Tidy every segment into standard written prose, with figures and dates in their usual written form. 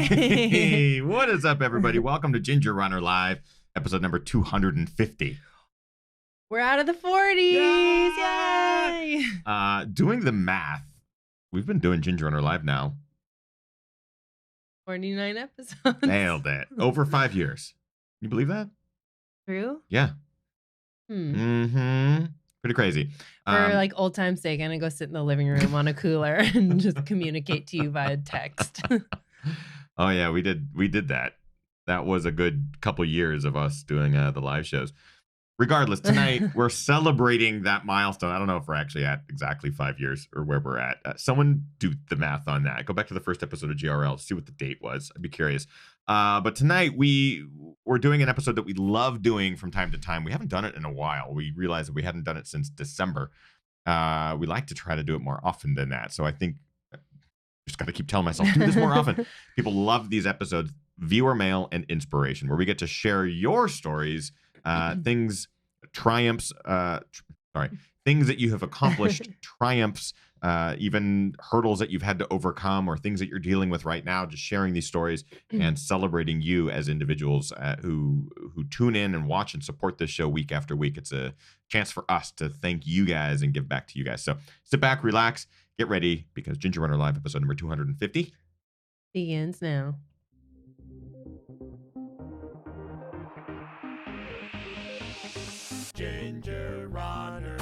Hey, what is up, everybody? Welcome to Ginger Runner Live, episode number 250. We're out of the 40s. Yay! Doing the math, we've been doing Ginger Runner Live now. 49 episodes. Nailed it. Over 5 years. Can you believe that? True? Yeah. Pretty crazy. For like old time's sake, I'm going to go sit in the living room on a cooler and just communicate to you via text. Oh, yeah, we did that. That was a good couple years of us doing the live shows. Regardless, tonight we're celebrating that milestone. I don't know if we're actually at exactly 5 years or where we're at. Someone do the math on that. Go back to the first episode of GRL, see what the date was. I'd be curious. But tonight we're doing an episode that we love doing from time to time. We haven't done it in a while. We realized that we hadn't done it since December. We like to try to do it more often than that. So I think I just got to keep telling myself, do this more often. People love these episodes, viewer mail and inspiration, where we get to share your stories, things, triumphs, things that you have accomplished, triumphs, even hurdles that you've had to overcome or things that you're dealing with right now, just sharing these stories and celebrating you as individuals who tune in and watch and support this show week after week. It's a chance for us to thank you guys and give back to you guys. So sit back, relax, get ready, because Ginger Runner Live episode number 250 begins now. Ginger Runner.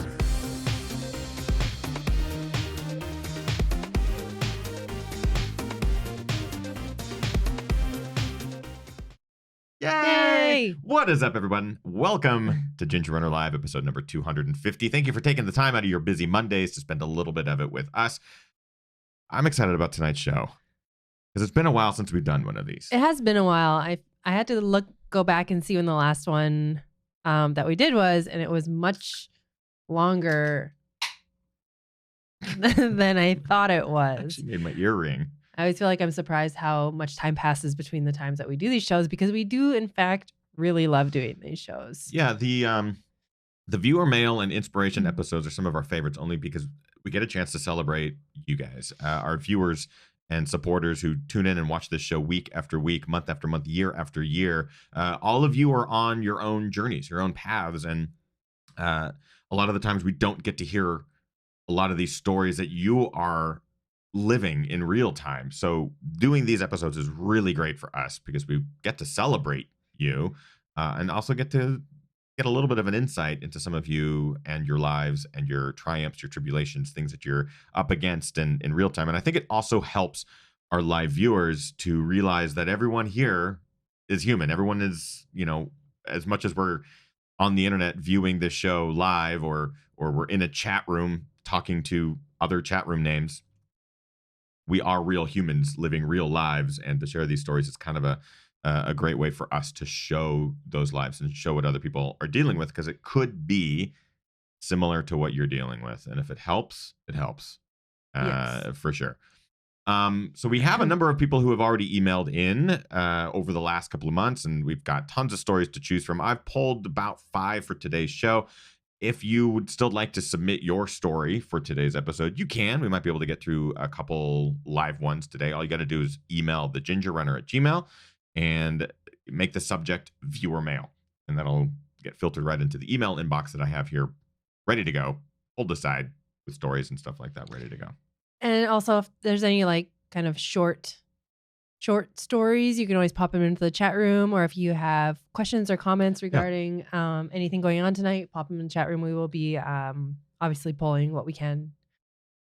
Yay! What is up, everyone? Welcome to Ginger Runner Live, episode number 250. Thank you for taking the time out of your busy Mondays to spend a little bit of it with us. I'm excited about tonight's show because it's been a while since we've done one of these. It has been a while. I had to go back and see when the last one that we did was, and it was much longer than I thought it was. Actually made my ear ring. I always feel like I'm surprised how much time passes between the times that we do these shows, because we do, in fact, really love doing these shows. Yeah, the viewer mail and inspiration episodes are some of our favorites, only because we get a chance to celebrate you guys, our viewers and supporters who tune in and watch this show week after week, month after month, year after year. All of you are on your own journeys, your own paths, and a lot of the times we don't get to hear a lot of these stories that you are living in real time. So doing these episodes is really great for us because we get to celebrate you and also get to get a little bit of an insight into some of you and your lives and your triumphs, your tribulations, things that you're up against in real time. And I think it also helps our live viewers to realize that everyone here is human. Everyone is, as much as we're on the internet viewing this show live or we're in a chat room talking to other chat room names, we are real humans living real lives, and to share these stories is kind of a great way for us to show those lives and show what other people are dealing with, because it could be similar to what you're dealing with. And if it helps, it helps. Yes. For sure. So we have a number of people who have already emailed in over the last couple of months, and we've got tons of stories to choose from. I've pulled about 5 for today's show. If you would still like to submit your story for today's episode, you can. We might be able to get through a couple live ones today. All you got to do is email thegingerrunner@gmail.com and make the subject viewer mail, and that'll get filtered right into the email inbox that I have here ready to go, pulled aside with stories and stuff like that ready to go. And also, if there's any kind of short stories, you can always pop them into the chat room, or if you have questions or comments regarding anything going on tonight, pop them in the chat room. We will be obviously pulling what we can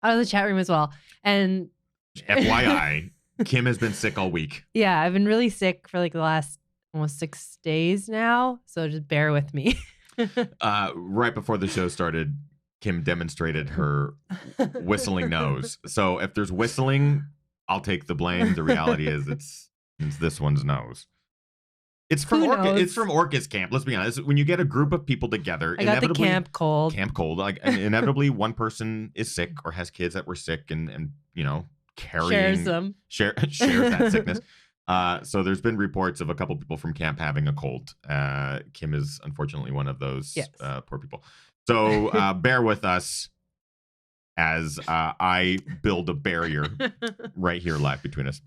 out of the chat room as well. And FYI, Kim has been sick all week. Yeah, I've been really sick for the last almost 6 days now, so just bear with me. Right before the show started, Kim demonstrated her whistling nose. So if there's whistling, I'll take the blame. The reality is it's this one's nose. It's from Orcas camp. Let's be honest. When you get a group of people together, I got the camp cold. Inevitably, one person is sick or has kids that were sick, and shares that sickness. So there's been reports of a couple people from camp having a cold. Kim is unfortunately one of those. Yes. Poor people. So bear with us as I build a barrier right here live between us.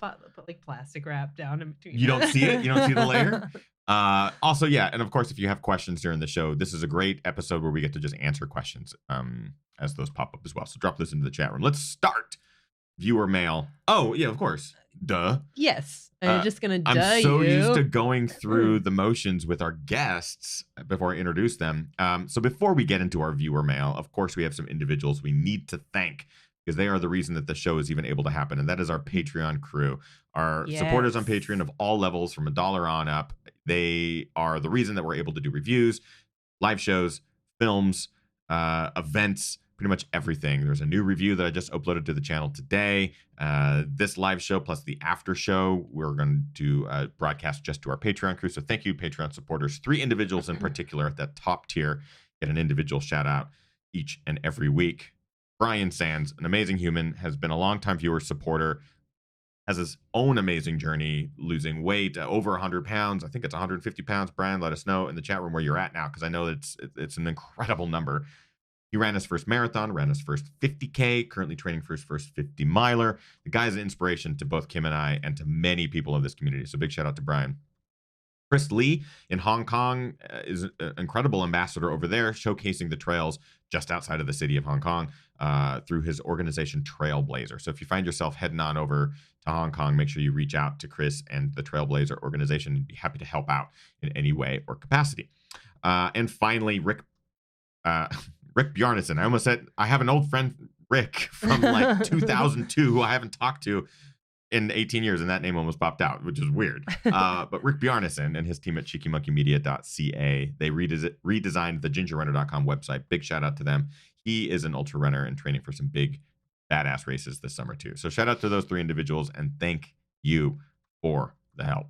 Put like plastic wrap down in between. You don't see it? You don't see the layer? Also, yeah, and of course, if you have questions during the show, this is a great episode where we get to just answer questions as those pop up as well. So drop this into the chat room. Let's start viewer mail. Oh, yeah, of course. Duh. Yes. I'm just going to I'm so you. used to going through the motions with our guests before I introduce them. So before we get into our viewer mail, of course, we have some individuals we need to thank because they are the reason that the show is even able to happen. And that is our Patreon crew. Our supporters on Patreon of all levels from $1 on up. They are the reason that we're able to do reviews, live shows, films, events, pretty much everything. There's a new review that I just uploaded to the channel today. This live show plus the after show, we're going to broadcast just to our Patreon crew. So thank you, Patreon supporters. 3 individuals in particular at that top tier get an individual shout out each and every week. Brian Sands, an amazing human, has been a longtime viewer, supporter, has his own amazing journey, losing weight, over 100 pounds. I think it's 150 pounds. Brian, let us know in the chat room where you're at now, because I know it's an incredible number. He ran his first marathon, ran his first 50K, currently training for his first 50 miler. The guy's an inspiration to both Kim and I and to many people in this community. So big shout out to Brian. Chris Lee in Hong Kong is an incredible ambassador over there, showcasing the trails just outside of the city of Hong Kong through his organization Trailblazer. So if you find yourself heading on over to Hong Kong, make sure you reach out to Chris and the Trailblazer organization and be happy to help out in any way or capacity. And finally, Rick Bjarnason. I almost said I have an old friend, Rick, from like 2002 who I haven't talked to in 18 years, and that name almost popped out, which is weird. But Rick Bjarnason and his team at cheekymonkeymedia.ca, they redesigned the gingerrunner.com website. Big shout out to them. He is an ultra runner and training for some big badass races this summer too. So shout out to those 3 individuals and thank you for the help.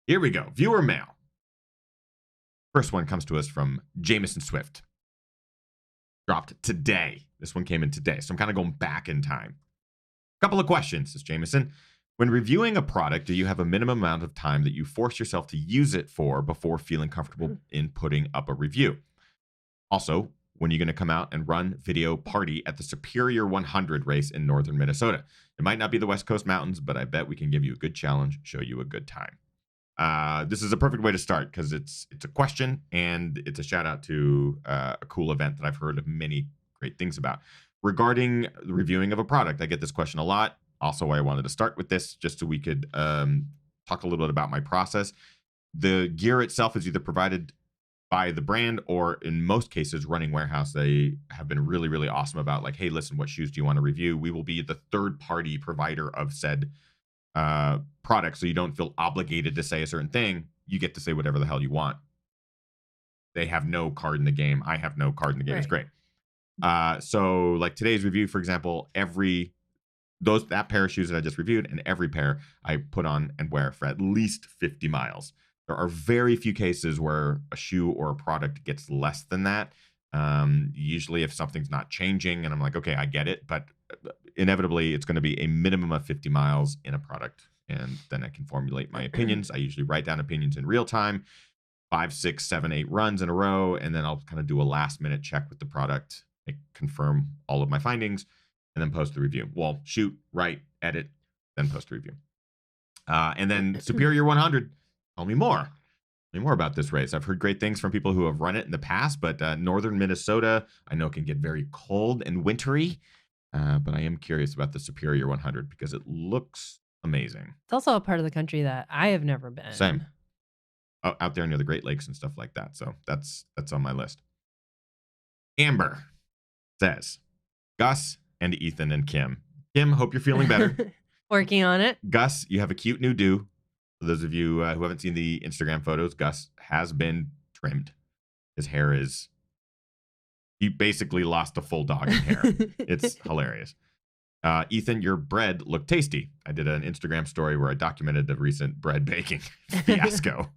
Here we go. Viewer mail. First one comes to us from Jameson Swift. Dropped today. This one came in today. So I'm kind of going back in time. Couple of questions, says Jameson. When reviewing a product, do you have a minimum amount of time that you force yourself to use it for before feeling comfortable in putting up a review? Also, when you're going to come out and run video party at the Superior 100 race in northern Minnesota. It might not be the West Coast Mountains, but I bet we can give you a good challenge, show you a good time. This is a perfect way to start because it's a question and it's a shout out to a cool event that I've heard of many great things about. Regarding the reviewing of a product, I get this question a lot. Also, why I wanted to start with this, just so we could talk a little bit about my process. The gear itself is either provided by the brand or in most cases, Running Warehouse, they have been really, really awesome about like, hey, listen, what shoes do you want to review? We will be the third-party provider of said product, so you don't feel obligated to say a certain thing. You get to say whatever the hell you want. They have no card in the game. I have no card in the game. Right. It's great. So like today's review, for example, that pair of shoes that I just reviewed and every pair I put on and wear for at least 50 miles. There are very few cases where a shoe or a product gets less than that. Usually if something's not changing and I'm like, okay, I get it, but inevitably it's going to be a minimum of 50 miles in a product. And then I can formulate my opinions. I usually write down opinions in real time, 5, 6, 7, 8 runs in a row. And then I'll kind of do a last minute check with the product, confirm all of my findings, and then post the review. Well, shoot, write, edit, then post a review. And then Superior 100, tell me more. Tell me more about this race. I've heard great things from people who have run it in the past, but northern Minnesota, I know can get very cold and wintry. But I am curious about the Superior 100 because it looks amazing. It's also a part of the country that I have never been. Same. Oh, out there near the Great Lakes and stuff like that. So that's on my list. Amber says, Gus and Ethan and Kim. Kim, hope you're feeling better. Working on it. Gus, you have a cute new do. For those of you who haven't seen the Instagram photos, Gus has been trimmed. His hair is... He basically lost a full dog in hair. It's hilarious. Ethan, your bread looked tasty. I did an Instagram story where I documented the recent bread baking fiasco.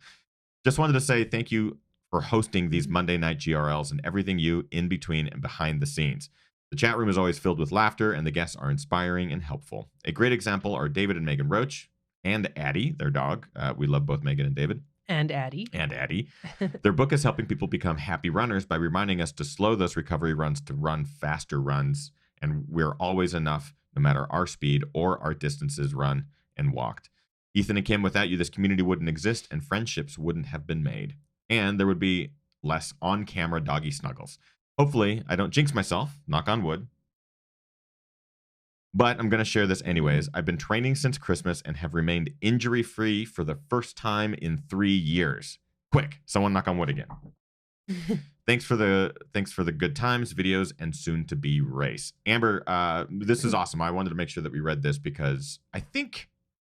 Just wanted to say thank you for hosting these Monday night GRLs and everything you in between and behind the scenes. The chat room is always filled with laughter and the guests are inspiring and helpful. A great example are David and Megan Roach and Addie, their dog. We love both Megan and David. And Addie. Their book is helping people become happy runners by reminding us to slow those recovery runs to run faster runs. And we're always enough, no matter our speed or our distances run. and walked. Ethan and Kim, without you, this community wouldn't exist and friendships wouldn't have been made. And there would be less on-camera doggy snuggles. Hopefully, I don't jinx myself, knock on wood. But I'm going to share this anyways. I've been training since Christmas and have remained injury-free for the first time in 3 years. Quick, someone knock on wood again. Thanks for the good times, videos, and soon to be race. Amber, this is awesome. I wanted to make sure that we read this because I think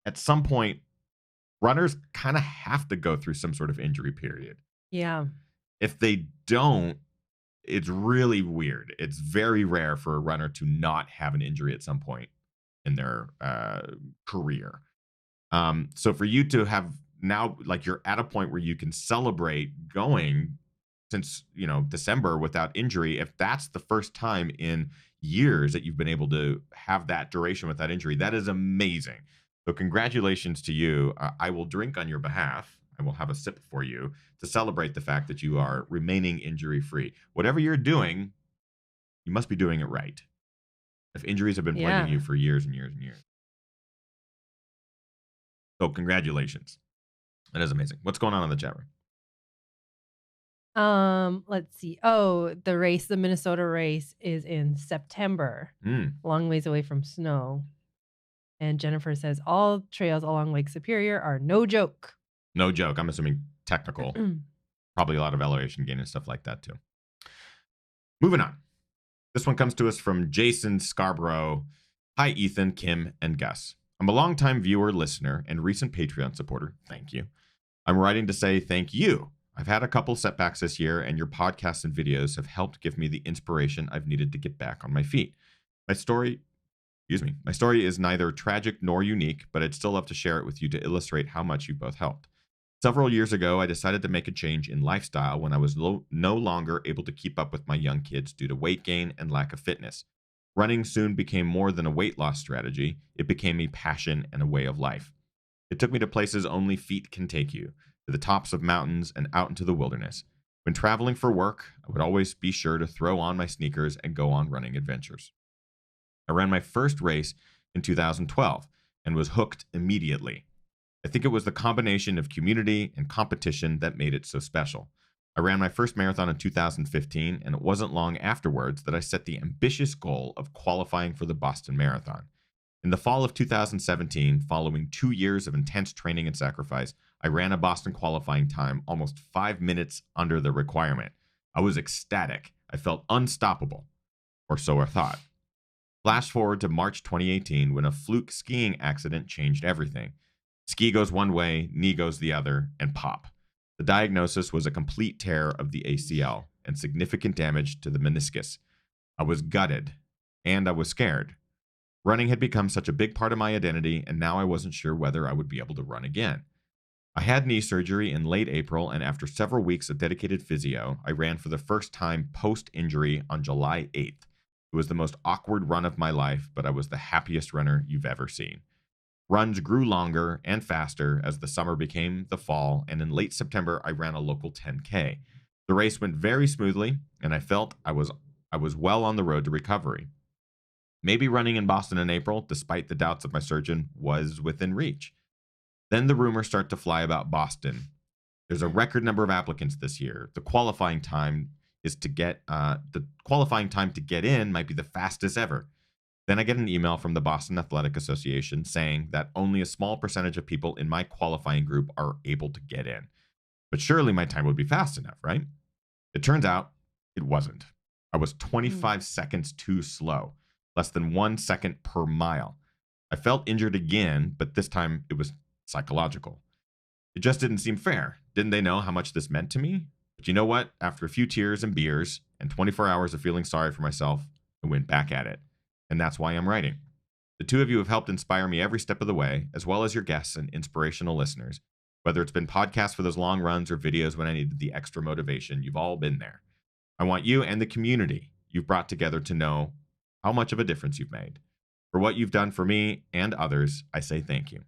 at some point runners kind of have to go through some sort of injury period. Yeah. If they don't, it's really weird. It's very rare for a runner to not have an injury at some point in their career. So for you to have now, like, you're at a point where you can celebrate going since, December without injury. If that's the first time in years that you've been able to have that duration without injury, that is amazing. So congratulations to you. I will drink on your behalf. I will have a sip for you to celebrate the fact that you are remaining injury free. Whatever you're doing, you must be doing it right. If injuries have been plaguing you for years and years and years. So congratulations. That is amazing. What's going on in the chat room? Let's see. Oh, the Minnesota race is in September. Long ways away from snow. And Jennifer says all trails along Lake Superior are no joke. No joke. I'm assuming technical. Probably a lot of elevation gain and stuff like that too. Moving on. This one comes to us from Jason Scarborough. Hi, Ethan, Kim, and Gus. I'm a longtime viewer, listener, and recent Patreon supporter. Thank you. I'm writing to say thank you. I've had a couple setbacks this year, and your podcasts and videos have helped give me the inspiration I've needed to get back on my feet. My story is neither tragic nor unique, but I'd still love to share it with you to illustrate how much you both helped. Several years ago, I decided to make a change in lifestyle when I was no longer able to keep up with my young kids due to weight gain and lack of fitness. Running soon became more than a weight loss strategy. It became a passion and a way of life. It took me to places only feet can take you, to the tops of mountains and out into the wilderness. When traveling for work, I would always be sure to throw on my sneakers and go on running adventures. I ran my first race in 2012 and was hooked immediately. I think it was the combination of community and competition that made it so special. I ran my first marathon in 2015, and it wasn't long afterwards that I set the ambitious goal of qualifying for the Boston Marathon. In the fall of 2017, following 2 years of intense training and sacrifice, I ran a Boston qualifying time almost 5 minutes under the requirement. I was ecstatic. I felt unstoppable, or so I thought. Flash forward to March 2018 when a fluke skiing accident changed everything. Ski goes one way, knee goes the other, and pop. The diagnosis was a complete tear of the ACL and significant damage to the meniscus. I was gutted, and I was scared. Running had become such a big part of my identity, and now I wasn't sure whether I would be able to run again. I had knee surgery in late April, and after several weeks of dedicated physio, I ran for the first time post-injury on July 8th. It was the most awkward run of my life, but I was the happiest runner you've ever seen. Runs grew longer and faster as the summer became the fall, and in late September, I ran a local 10K. The race went very smoothly, and I felt I was well on the road to recovery. Maybe running in Boston in April, despite the doubts of my surgeon, was within reach. Then the rumors start to fly about Boston. There's a record number of applicants this year. The qualifying time to get in might be the fastest ever. Then I get an email from the Boston Athletic Association saying that only a small percentage of people in my qualifying group are able to get in. But surely my time would be fast enough, right? It turns out it wasn't. I was 25 seconds too slow, less than 1 second per mile. I felt injured again, but this time it was psychological. It just didn't seem fair. Didn't they know how much this meant to me? But you know what? After a few tears and beers and 24 hours of feeling sorry for myself, I went back at it. And that's why I'm writing. The two of you have helped inspire me every step of the way, as well as your guests and inspirational listeners. Whether it's been podcasts for those long runs or videos when I needed the extra motivation, you've all been there. I want you and the community you've brought together to know how much of a difference you've made. For what you've done for me and others, I say thank you.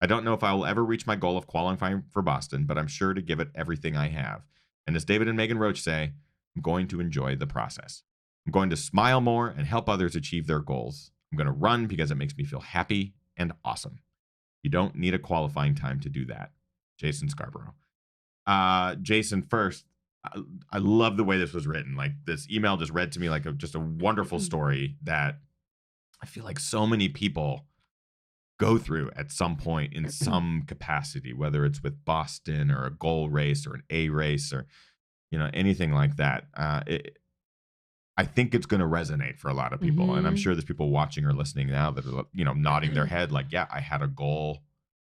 I don't know if I will ever reach my goal of qualifying for Boston, but I'm sure to give it everything I have. And as David and Megan Roach say, I'm going to enjoy the process. I'm going to smile more and help others achieve their goals. I'm going to run because it makes me feel happy and awesome. You don't need a qualifying time to do that. Jason Scarborough. Jason, first, I love the way this was written. Like, this email just read to me like just a wonderful story that I feel like so many people go through at some point in some capacity, whether it's with Boston or a goal race or an A race or, anything like that. I think it's going to resonate for a lot of people. And I'm sure there's people watching or listening now that are, nodding their head like, yeah, I had a goal,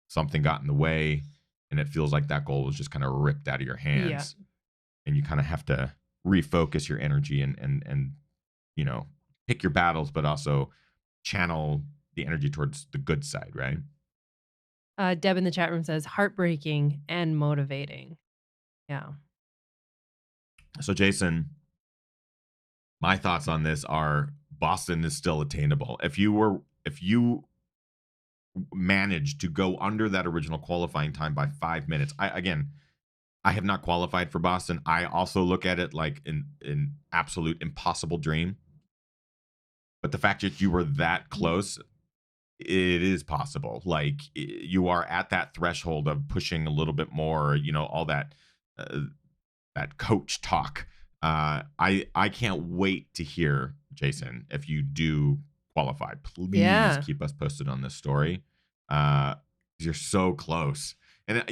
something got in the way, and it feels like that goal was just kind of ripped out of your hands. Yeah. And you kind of have to refocus your energy and pick your battles, but also channel the energy towards the good side, right? Deb in the chat room says heartbreaking and motivating. Yeah. So, Jason, my thoughts on this are Boston is still attainable. If you managed to go under that original qualifying time by 5 minutes, I have not qualified for Boston. I also look at it like an absolute impossible dream. But the fact that you were that close, it is possible. Like, you are at that threshold of pushing a little bit more, all that that coach talk. I can't wait to hear, Jason, if you do qualify. Please keep us posted on this story. You're so close. And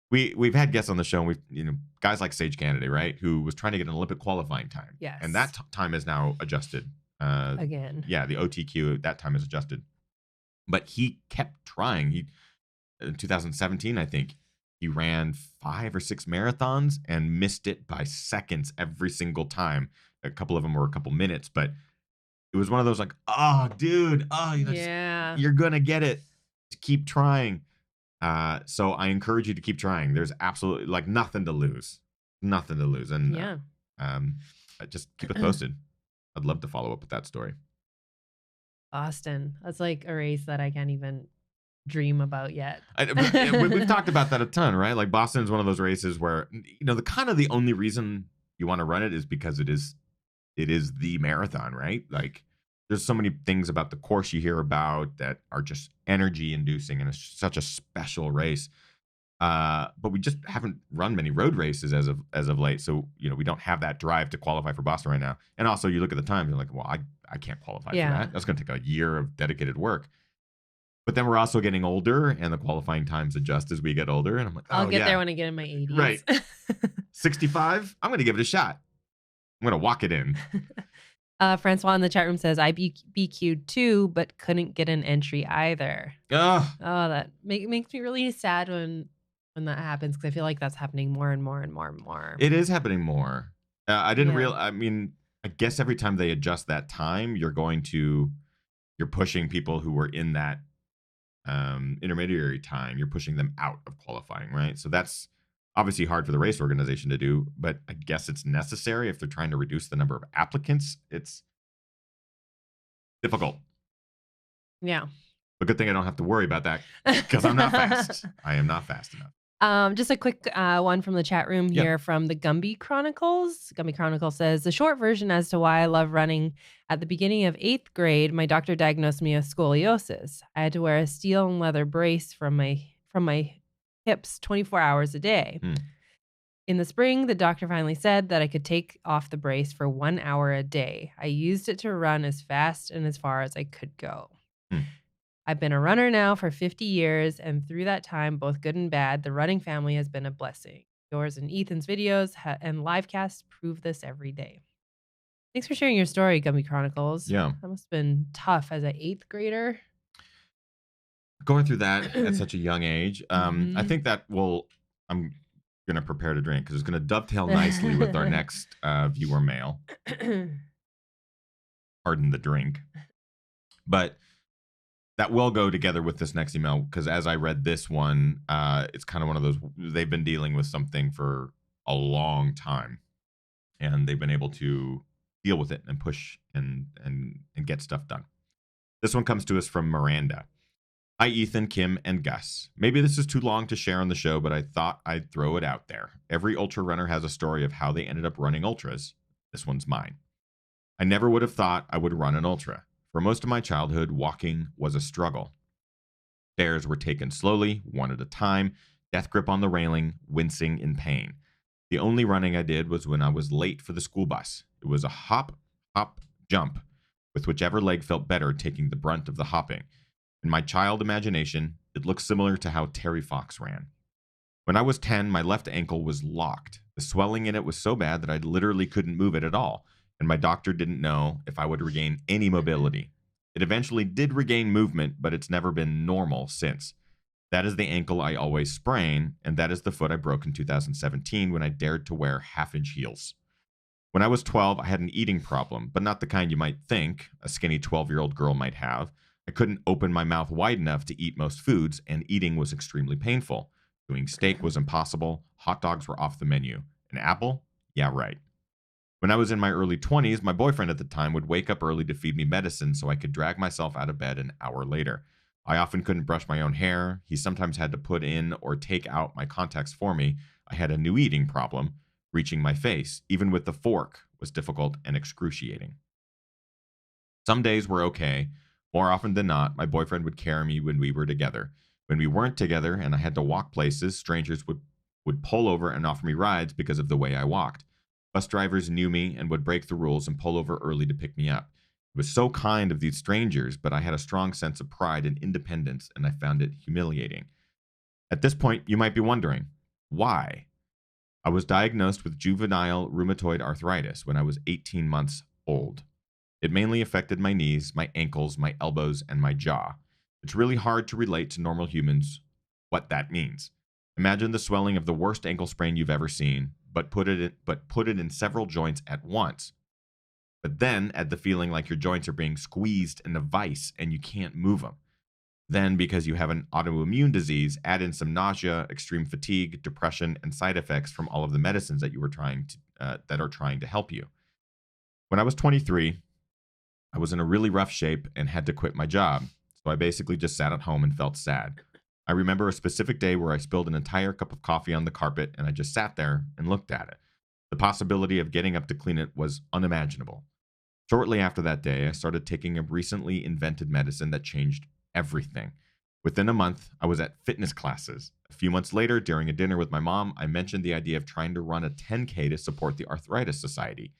we've had guests on the show, and we've guys like Sage Kennedy, right, who was trying to get an Olympic qualifying time. Yes. And that time is now adjusted. Again. Yeah, the OTQ, that time is adjusted. But he kept trying. In 2017, I think, he ran 5 or 6 marathons and missed it by seconds every single time. A couple of them were a couple minutes, but it was one of those like, oh, dude, yeah, you're going to get it. Keep trying. So I encourage you to keep trying. There's absolutely like nothing to lose. Nothing to lose. And just keep it posted. I'd love to follow up with that story. Boston. That's like a race that I can't even dream about yet. We've talked about that a ton, right? Like, Boston is one of those races where, the only reason you want to run it is because it is the marathon, right? Like, there's so many things about the course you hear about that are just energy inducing, and it's such a special race. But we just haven't run many road races as of late. So, we don't have that drive to qualify for Boston right now. And also, you look at the times, you're like, well, I can't qualify for that. That's going to take a year of dedicated work. But then we're also getting older, and the qualifying times adjust as we get older. And I'm like, I'll get there when I get in my 80s. Right. 65, I'm going to give it a shot. I'm going to walk it in. Francois in the chat room says, I BQ'd too, but couldn't get an entry either. Oh, that makes me really sad when that happens, because I feel like that's happening more and more and more and more. It is happening more. I didn't realize. I mean, I guess every time they adjust that time, you're pushing people who were in that intermediary time. You're pushing them out of qualifying, right? So that's obviously hard for the race organization to do, but I guess it's necessary if they're trying to reduce the number of applicants. It's difficult. Yeah. But good thing I don't have to worry about that, because I'm not fast. I am not fast enough. Just a quick one from the chat room here from the Gumby Chronicles. Gumby Chronicle says, the short version as to why I love running: at the beginning of 8th grade, my doctor diagnosed me with scoliosis. I had to wear a steel and leather brace from my hips 24 hours a day. In the spring, the doctor finally said that I could take off the brace for 1 hour a day. I used it to run as fast and as far as I could go. I've been a runner now for 50 years, and through that time, both good and bad, the running family has been a blessing. Yours and Ethan's videos and livecasts prove this every day. Thanks for sharing your story, Gumby Chronicles. Yeah. That must have been tough as an 8th grader. Going through that at such a young age. I think that I'm going to prepare to drink, because it's going to dovetail nicely with our next viewer mail. Pardon the drink. But that will go together with this next email, because as I read this one, it's kind of one of those, they've been dealing with something for a long time, and they've been able to deal with it and push and get stuff done. This one comes to us from Miranda. Hi, Ethan, Kim, and Gus. Maybe this is too long to share on the show, but I thought I'd throw it out there. Every ultra runner has a story of how they ended up running ultras. This one's mine. I never would have thought I would run an ultra. For most of my childhood, walking was a struggle. Stairs were taken slowly, one at a time, death grip on the railing, wincing in pain. The only running I did was when I was late for the school bus. It was a hop, hop, jump, with whichever leg felt better taking the brunt of the hopping. In my child imagination, it looked similar to how Terry Fox ran. When I was 10, my left ankle was locked. The swelling in it was so bad that I literally couldn't move it at all, and my doctor didn't know if I would regain any mobility. It eventually did regain movement, but it's never been normal since. That is the ankle I always sprain, and that is the foot I broke in 2017 when I dared to wear half-inch heels. When I was 12, I had an eating problem, but not the kind you might think a skinny 12-year-old girl might have. I couldn't open my mouth wide enough to eat most foods, and eating was extremely painful. Doing steak was impossible. Hot dogs were off the menu. An apple? Yeah, right. When I was in my early 20s, my boyfriend at the time would wake up early to feed me medicine so I could drag myself out of bed an hour later. I often couldn't brush my own hair. He sometimes had to put in or take out my contacts for me. I had a new eating problem. Reaching my face, even with the fork, was difficult and excruciating. Some days were okay. More often than not, my boyfriend would carry me when we were together. When we weren't together and I had to walk places, strangers would pull over and offer me rides because of the way I walked. Bus drivers knew me and would break the rules and pull over early to pick me up. It was so kind of these strangers, but I had a strong sense of pride and independence, and I found it humiliating. At this point, you might be wondering, why? I was diagnosed with juvenile rheumatoid arthritis when I was 18 months old. It mainly affected my knees, my ankles, my elbows, and my jaw. It's really hard to relate to normal humans what that means. Imagine the swelling of the worst ankle sprain you've ever seen, but put it in several joints at once. But then add the feeling like your joints are being squeezed in a vice and you can't move them. Then, because you have an autoimmune disease, add in some nausea, extreme fatigue, depression, and side effects from all of the medicines that that are trying to help you. When I was 23, I was in a really rough shape and had to quit my job, so I basically just sat at home and felt sad. I remember a specific day where I spilled an entire cup of coffee on the carpet and I just sat there and looked at it. The possibility of getting up to clean it was unimaginable. Shortly after that day, I started taking a recently invented medicine that changed everything. Within a month, I was at fitness classes. A few months later, during a dinner with my mom, I mentioned the idea of trying to run a 10K to support the Arthritis Society.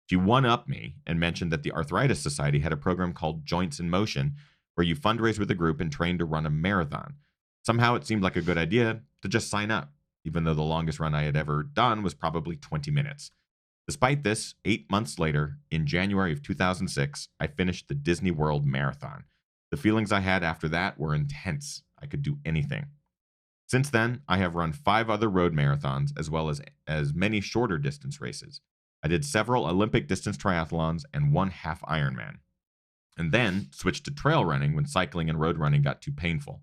She one-upped me and mentioned that the Arthritis Society had a program called Joints in Motion, where you fundraise with a group and train to run a marathon. Somehow it seemed like a good idea to just sign up, even though the longest run I had ever done was probably 20 minutes. Despite this, 8 months later, in January of 2006, I finished the Disney World Marathon. The feelings I had after that were intense. I could do anything. Since then, I have run 5 other road marathons as well as many shorter distance races. I did several Olympic distance triathlons and 1 half Ironman, and then switched to trail running when cycling and road running got too painful.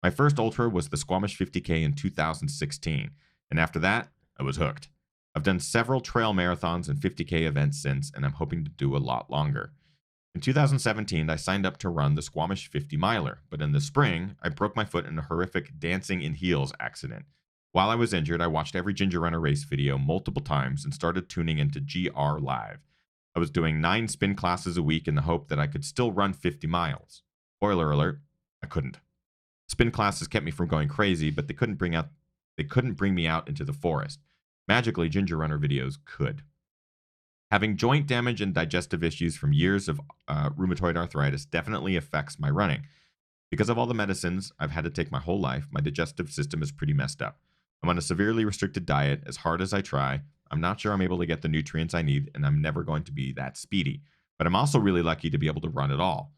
My first ultra was the Squamish 50K in 2016, and after that, I was hooked. I've done several trail marathons and 50K events since, and I'm hoping to do a lot longer. In 2017, I signed up to run the Squamish 50 miler, but in the spring, I broke my foot in a horrific dancing in heels accident. While I was injured, I watched every Ginger Runner race video multiple times and started tuning into GRLive. I was doing 9 spin classes a week in the hope that I could still run 50 miles. Spoiler alert, I couldn't. Spin classes kept me from going crazy, but they couldn't bring me out into the forest. Magically, Ginger Runner videos could. Having joint damage and digestive issues from years of rheumatoid arthritis definitely affects my running. Because of all the medicines I've had to take my whole life, my digestive system is pretty messed up. I'm on a severely restricted diet. As hard as I try, I'm not sure I'm able to get the nutrients I need, and I'm never going to be that speedy. But I'm also really lucky to be able to run at all.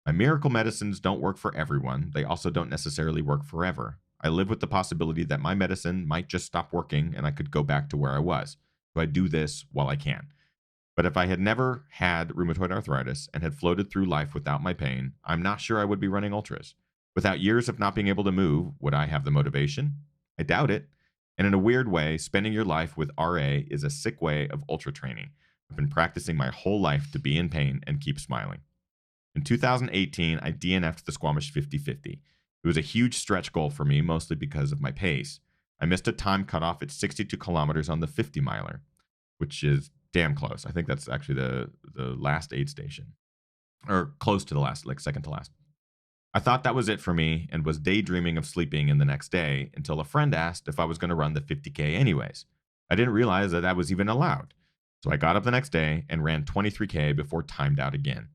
My miracle medicines don't work for everyone. They also don't necessarily work forever. I live with the possibility that my medicine might just stop working and I could go back to where I was. So I do this while I can. But if I had never had rheumatoid arthritis and had floated through life without my pain, I'm not sure I would be running ultras. Without years of not being able to move, would I have the motivation? I doubt it. And in a weird way, spending your life with RA is a sick way of ultra training. I've been practicing my whole life to be in pain and keep smiling. In 2018, I DNF'd the Squamish 50-50. It was a huge stretch goal for me, mostly because of my pace. I missed a time cutoff at 62 kilometers on the 50 miler, which is damn close. I think that's actually the last aid station, or close to the last, like second to last. I thought that was it for me and was daydreaming of sleeping in the next day until a friend asked if I was going to run the 50K anyways. I didn't realize that that was even allowed. So I got up the next day and ran 23K before timed out again.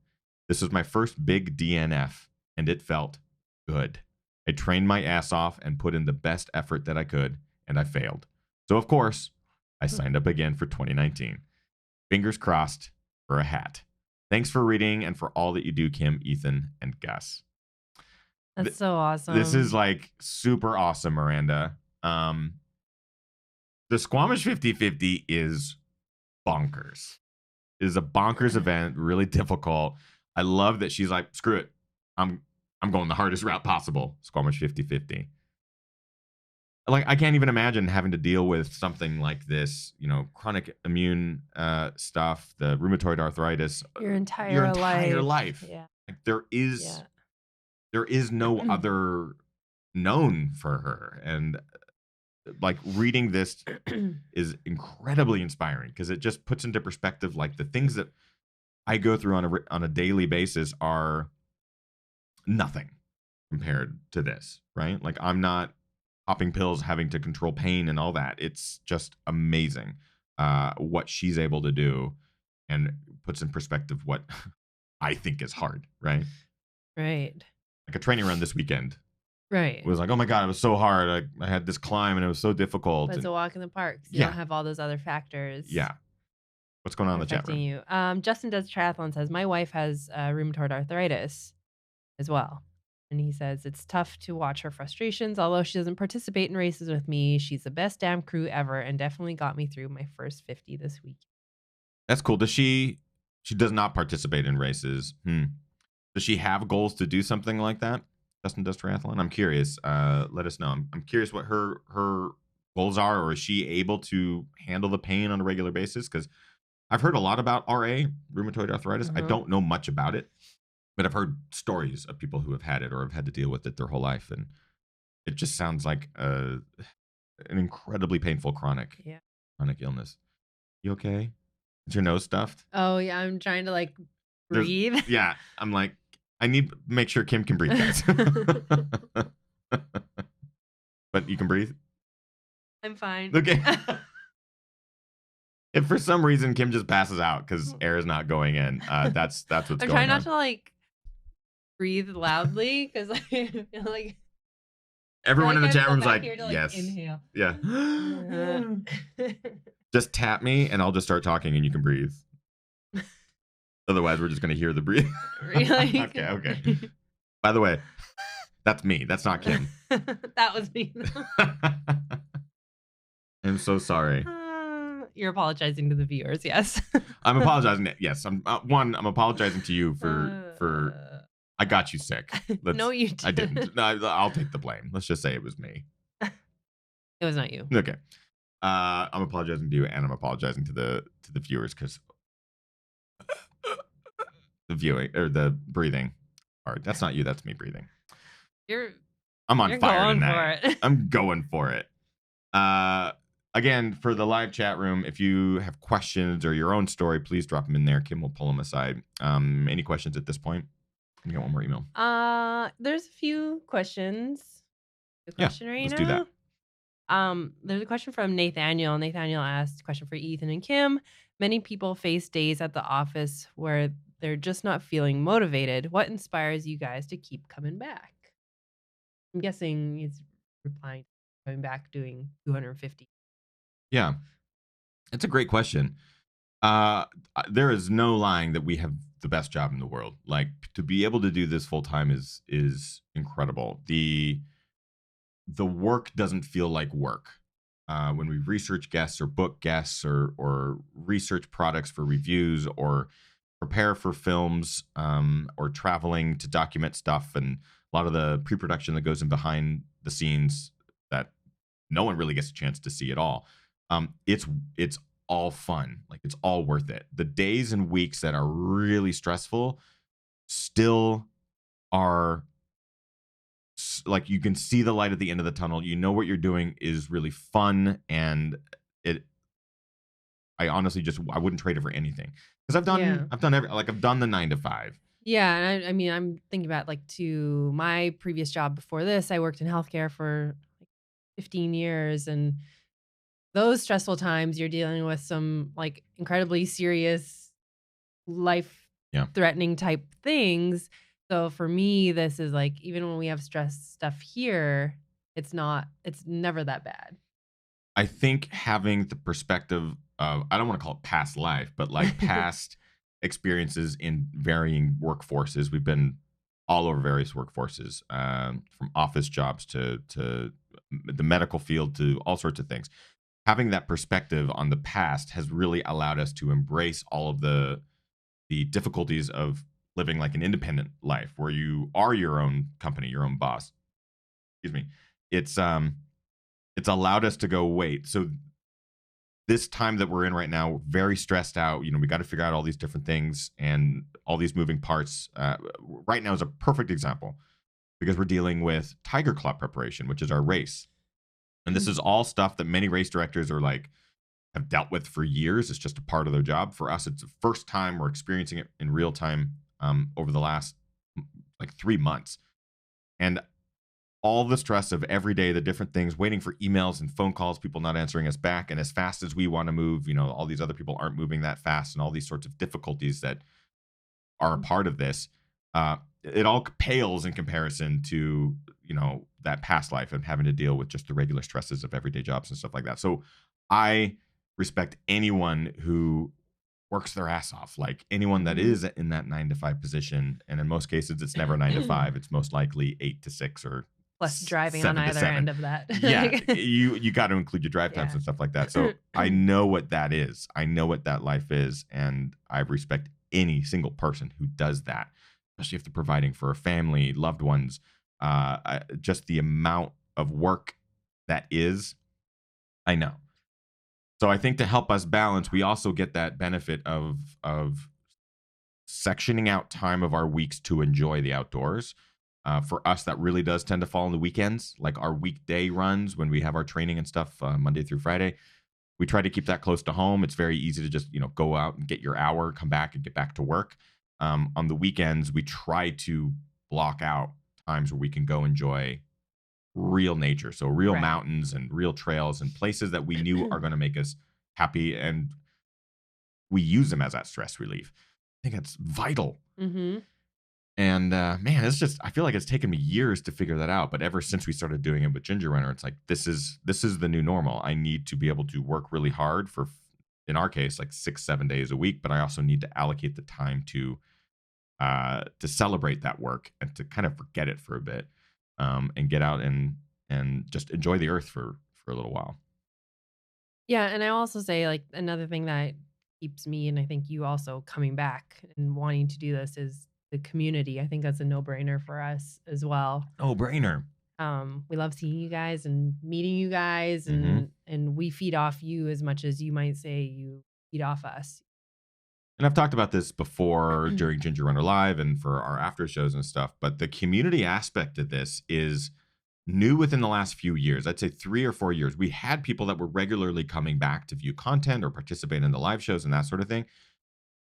This was my first big DNF, and it felt good. I trained my ass off and put in the best effort that I could, and I failed. So, of course, I signed up again for 2019. Fingers crossed for a hat. Thanks for reading and for all that you do, Kim, Ethan, and Gus. That's so awesome. This is like super awesome, Miranda. The Squamish 50/50 is bonkers. It is a bonkers event, really difficult. I love that she's like, screw it. I'm going the hardest route possible. Squamish 50/50. Like, I can't even imagine having to deal with something like this, you know, chronic immune stuff, the rheumatoid arthritis, your entire life. Yeah. Like, there is no other known for her. And like, reading this is incredibly inspiring because it just puts into perspective like the things that I go through on a daily basis are nothing compared to this, right? Like, I'm not popping pills, having to control pain and all that. It's just amazing what she's able to do, and puts in perspective what I think is hard, right? Right. Like a training run this weekend. Right. It was like, oh my God, it was so hard. I had this climb and it was so difficult. But it's a walk in the park. So you don't have all those other factors. Yeah. What's going on in the chat room? You. Justin Does Triathlon says, my wife has rheumatoid arthritis as well. And he says, it's tough to watch her frustrations. Although she doesn't participate in races with me, she's the best damn crew ever and definitely got me through my first 50 this week. That's cool. Does she does not participate in races. Does she have goals to do something like that? Justin Does Triathlon? I'm curious. Let us know. I'm curious what her goals are, or is she able to handle the pain on a regular basis? Because I've heard a lot about RA, rheumatoid arthritis. I don't know much about it, but I've heard stories of people who have had it or have had to deal with it their whole life. And it just sounds like an incredibly painful chronic illness. You okay? Is your nose stuffed? Oh, yeah. I'm trying to like breathe. Yeah. I'm like, I need to make sure Kim can breathe, guys. But you can breathe? I'm fine. Okay. If for some reason Kim just passes out because air is not going in, that's what's going on. I'm trying not to like breathe loudly because I feel like everyone in the chat room's like, to, yes, inhale. Yeah. Just tap me and I'll just start talking and you can breathe. Otherwise, we're just gonna hear the breathe. Really? Okay. By the way, that's me. That's not Kim. That was me. I'm so sorry. You're apologizing to the viewers, yes. I'm apologizing. Yes, I'm apologizing to you for I got you sick. No, you didn't. I didn't. No, I'll take the blame. Let's just say it was me. It was not you. Okay. I'm apologizing to you, and I'm apologizing to the viewers because the viewing or the breathing part. That's not you. That's me breathing. I'm on fire tonight. I'm going for it. Again, for the live chat room, if you have questions or your own story, please drop them in there. Kim will pull them aside. Any questions at this point? We got one more email. There's a few questions. Let's do that. There's a question from Nathaniel. Nathaniel asked a question for Ethan and Kim. Many people face days at the office where they're just not feeling motivated. What inspires you guys to keep coming back? I'm guessing he's replying, coming back doing 250. Yeah, it's a great question. There is no lying that we have the best job in the world. Like, to be able to do this full time is incredible. The work doesn't feel like work. When we research guests or book guests or research products for reviews or prepare for films or traveling to document stuff, and a lot of the pre-production that goes in behind the scenes that no one really gets a chance to see at all. It's all fun. Like, it's all worth it. The days and weeks that are really stressful still are, like, you can see the light at the end of the tunnel. You know what you're doing is really fun, and I honestly I wouldn't trade it for anything, because I've done the 9 to 5. Yeah, and I mean, I'm thinking about like to my previous job before this. I worked in healthcare for like 15 years, and those stressful times you're dealing with some like incredibly serious life Yeah. threatening type things. So for me, this is like even when we have stress stuff here, it's never that bad. I think having the perspective of, I don't want to call it past life, but like past experiences in varying workforces. We've been all over various workforces, from office jobs to the medical field to all sorts of things. Having that perspective on the past has really allowed us to embrace all of the difficulties of living like an independent life where you are your own company, your own boss. Excuse me. It's it's allowed us to go, wait, so this time that we're in right now, we're very stressed out. We got to figure out all these different things and all these moving parts. Right now is a perfect example because we're dealing with Tiger Claw preparation, which is our race. And this is all stuff that many race directors are like, have dealt with for years. It's just a part of their job. For us, it's the first time we're experiencing it in real time, over the last like 3 months. And all the stress of every day, the different things, waiting for emails and phone calls, people not answering us back. And as fast as we want to move, all these other people aren't moving that fast, and all these sorts of difficulties that are a part of this. It all pales in comparison to, that past life and having to deal with just the regular stresses of everyday jobs and stuff like that. So I respect anyone who works their ass off, like anyone that Mhm. is in that 9 to 5 position. And in most cases, it's never 9 to 5. It's most likely 8 to 6 or Plus driving on seven to either seven. end of that. Yeah, you got to include your drive times Yeah. and stuff like that. So I know what that is. I know what that life is, and I respect any single person who does that, especially if they're providing for a family, loved ones. Just the amount of work that is, I know. So I think to help us balance, we also get that benefit of sectioning out time of our weeks to enjoy the outdoors. For us, that really does tend to fall on the weekends, like our weekday runs when we have our training and stuff, Monday through Friday. We try to keep that close to home. It's very easy to just go out and get your hour, come back and get back to work. On the weekends, we try to block out times where we can go enjoy real nature, so real Right. mountains and real trails and places that we knew are going to make us happy, and we use them as that stress relief. I think that's vital. Mhm. And man, it's just, I feel like it's taken me years to figure that out. But ever since we started doing it with Ginger Runner, it's like this is the new normal. I need to be able to work really hard for, in our case, like 6 7 days a week. But I also need to allocate the time to celebrate that work and to kind of forget it for a bit, and get out and just enjoy the earth for a little while. Yeah, and I also say like another thing that keeps me and I think you also coming back and wanting to do this is the community. I think that's a no-brainer for us as well. No brainer. We love seeing you guys and meeting you guys Hmm. and we feed off you as much as you might say you feed off us. And I've talked about this before during Ginger Runner Live and for our after shows and stuff, but the community aspect of this is new within the last few years. I'd say 3 or 4 years. We had people that were regularly coming back to view content or participate in the live shows and that sort of thing.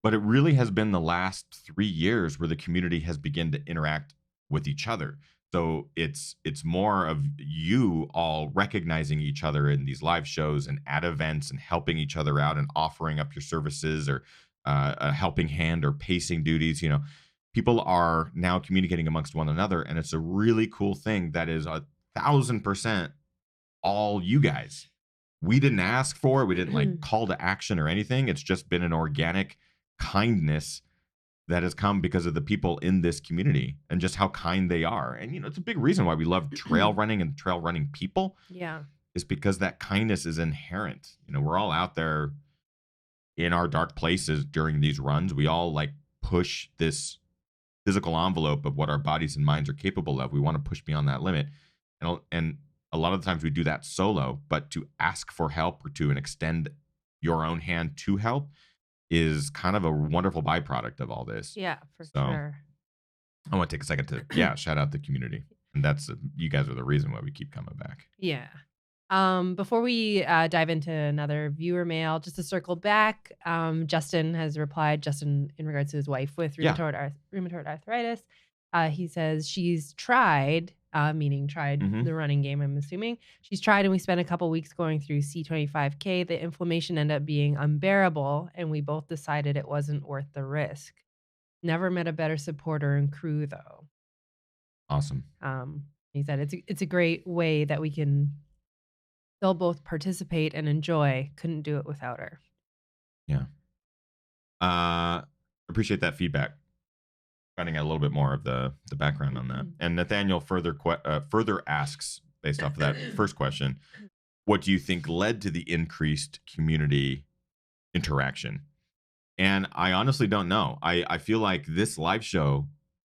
But it really has been the last 3 years where the community has begun to interact with each other. So it's more of you all recognizing each other in these live shows and at events and helping each other out and offering up your services or a helping hand or pacing duties. People are now communicating amongst one another, and it's a really cool thing that is 1,000% all you guys. We didn't ask for it. We didn't like call to action or anything. It's just been an organic kindness that has come because of the people in this community and just how kind they are. And it's a big reason why we love trail running and trail running people, Yeah. is because that kindness is inherent. We're all out there in our dark places during these runs. We all like push this physical envelope of what our bodies and minds are capable of. We want to push beyond that limit. And a lot of the times we do that solo, but to ask for help or to extend your own hand to help is kind of a wonderful byproduct of all this. Yeah, for So sure. I want to take a second to, yeah, shout out the community. And that's, you guys are the reason why we keep coming back. Yeah. Before we dive into another viewer mail, just to circle back, Justin has replied. Justin, in regards to his wife with Yeah. rheumatoid arthritis, he says she's tried, meaning tried Hmm. the running game. I'm assuming she's tried, and we spent a couple weeks going through C25K. The inflammation ended up being unbearable, and we both decided it wasn't worth the risk. Never met a better supporter and crew, though. Awesome. He said it's a great way that we can they'll both participate and enjoy. Couldn't do it without her. Yeah. Appreciate that feedback. Finding out a little bit more of the background on that. And Nathaniel further asks, based off of that first question, what do you think led to the increased community interaction? And I honestly don't know. I feel like this live show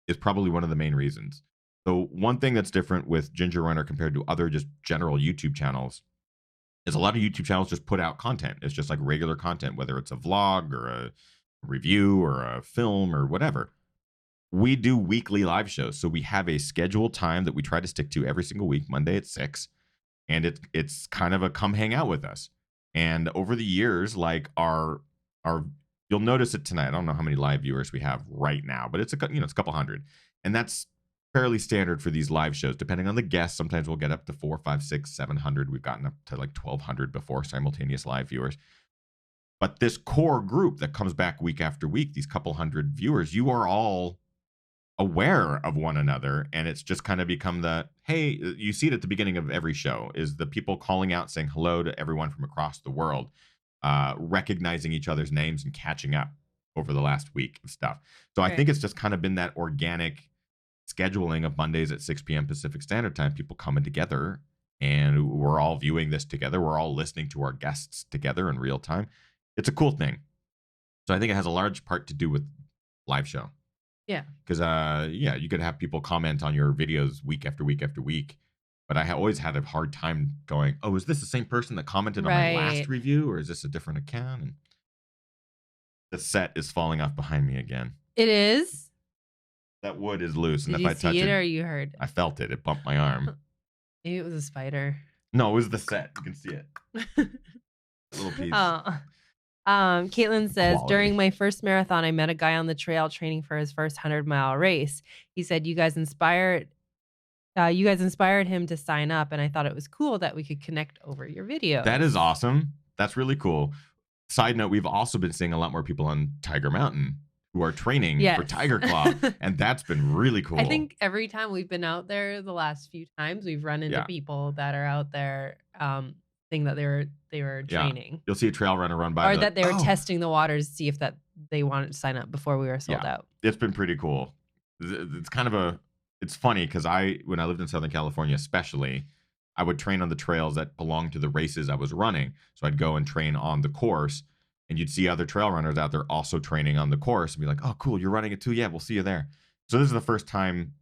is probably one of the main reasons. So one thing that's different with Ginger Runner compared to other just general YouTube channels is a lot of YouTube channels just put out content. It's just like regular content, whether it's a vlog or a review or a film or whatever. We do weekly live shows. So we have a scheduled time that we try to stick to every single week, Monday at 6. And it's kind of a come hang out with us. And over the years, like our you'll notice it tonight. I don't know how many live viewers we have right now, but it's it's a couple hundred. And that's fairly standard for these live shows, depending on the guests. Sometimes we'll get up to 4, 5, 6, 700. We've gotten up to like 1,200 before simultaneous live viewers. But this core group that comes back week after week, these couple hundred viewers, you are all aware of one another, and it's just kind of become the, hey, you see it at the beginning of every show, is the people calling out saying hello to everyone from across the world, recognizing each other's names and catching up over the last week of stuff. So I think it's just kind of been that organic scheduling of Mondays at 6 p.m. Pacific Standard Time, people coming together, and we're all viewing this together. We're all listening to our guests together in real time. It's a cool thing. So I think it has a large part to do with live show. Yeah. Because, you could have people comment on your videos week after week after week. But I always had a hard time going, oh, is this the same person that commented on my last review? Or is this a different account? And the set is falling off behind me again. It is? That wood is loose. Did And you if I touch see it it, or you heard? I felt it. It bumped my arm. Maybe it was a spider. No, it was the set. You can see it. Little piece. Caitlin says, Quality. during my first marathon, I met a guy on the trail training for his first 100-mile race. He said, you guys inspired him to sign up, and I thought it was cool that we could connect over your video. That is awesome. That's really cool. Side note, we've also been seeing a lot more people on Tiger Mountain who are training for Tiger Claw, and that's been really cool. I think every time we've been out there the last few times, we've run into people that are out there saying that they were training. You'll see a trail runner run by. Or that they were testing the waters to see if that they wanted to sign up before we were sold out. It's been pretty cool. It's kind of it's funny because when I lived in Southern California especially, I would train on the trails that belonged to the races I was running. So I'd go and train on the course, and you'd see other trail runners out there also training on the course and be like, oh, cool, you're running it too? Yeah, we'll see you there. So this is the first time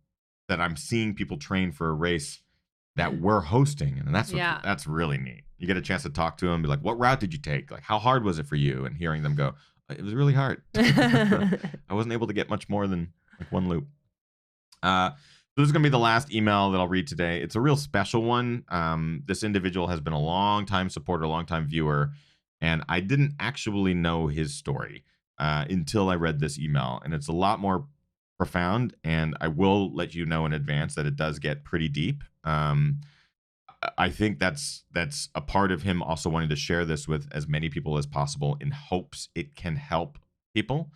that I'm seeing people train for a race that we're hosting. And that's really neat. You get a chance to talk to them, be like, what route did you take? Like, how hard was it for you? And hearing them go, it was really hard. I wasn't able to get much more than like one loop. So this is going to be the last email that I'll read today. It's a real special one. This individual has been a long-time supporter, long-time viewer, and I didn't actually know his story until I read this email. And it's a lot more profound, and I will let you know in advance that it does get pretty deep. I think that's a part of him also wanting to share this with as many people as possible in hopes it can help people.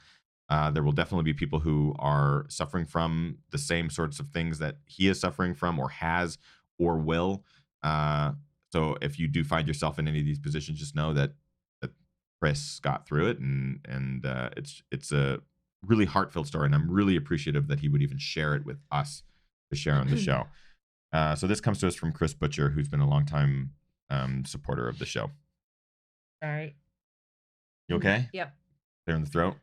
There will definitely be people who are suffering from the same sorts of things that he is suffering from or has or will. So if you do find yourself in any of these positions, just know that Chris got through it, and it's a really heartfelt story, and I'm really appreciative that he would even share it with us to share on the show. So this comes to us from Chris Butcher, who's been a longtime supporter of the show. All right. You okay? Yep. Clear in the throat.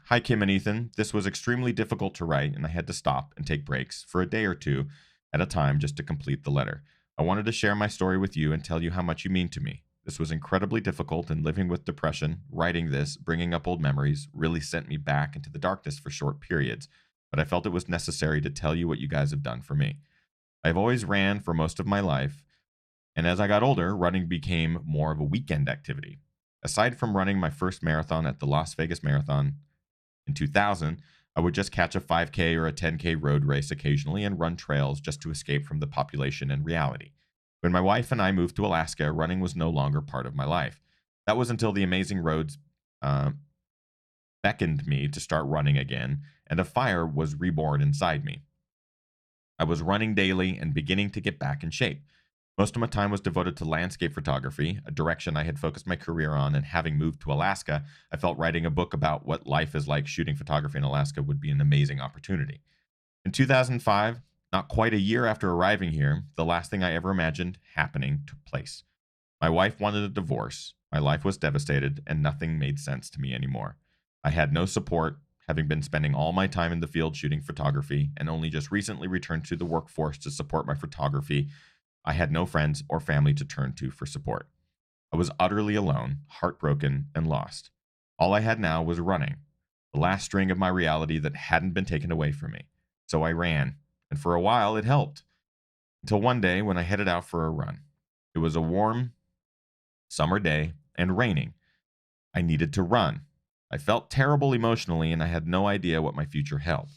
Hi, Kim and Ethan. This was extremely difficult to write, and I had to stop and take breaks for a day or two at a time just to complete the letter. I wanted to share my story with you and tell you how much you mean to me. This was incredibly difficult, and living with depression, writing this, bringing up old memories, really sent me back into the darkness for short periods, but I felt it was necessary to tell you what you guys have done for me. I've always ran for most of my life, And as I got older, running became more of a weekend activity. Aside from running my first marathon at the Las Vegas Marathon in 2000, I would just catch a 5K or a 10K road race occasionally and run trails just to escape from the population and reality. When my wife and I moved to Alaska, running was no longer part of my life. That was until the amazing roads uh, beckoned me to start running again, and a fire was reborn inside me. I was running daily and beginning to get back in shape. Most of my time was devoted to landscape photography, a direction I had focused my career on, and having moved to Alaska, I felt writing a book about what life is like shooting photography in Alaska would be an amazing opportunity. In 2005, not quite a year after arriving here, the last thing I ever imagined happening took place. My wife wanted a divorce, my life was devastated, and nothing made sense to me anymore. I had no support, having been spending all my time in the field shooting photography, and only just recently returned to the workforce to support my photography. I had no friends or family to turn to for support. I was utterly alone, heartbroken, and lost. All I had now was running, the last string of my reality that hadn't been taken away from me. So I ran, and for a while it helped, until one day when I headed out for a run. It was a warm summer day and raining. I needed to run. I felt terrible emotionally, and I had no idea what my future held.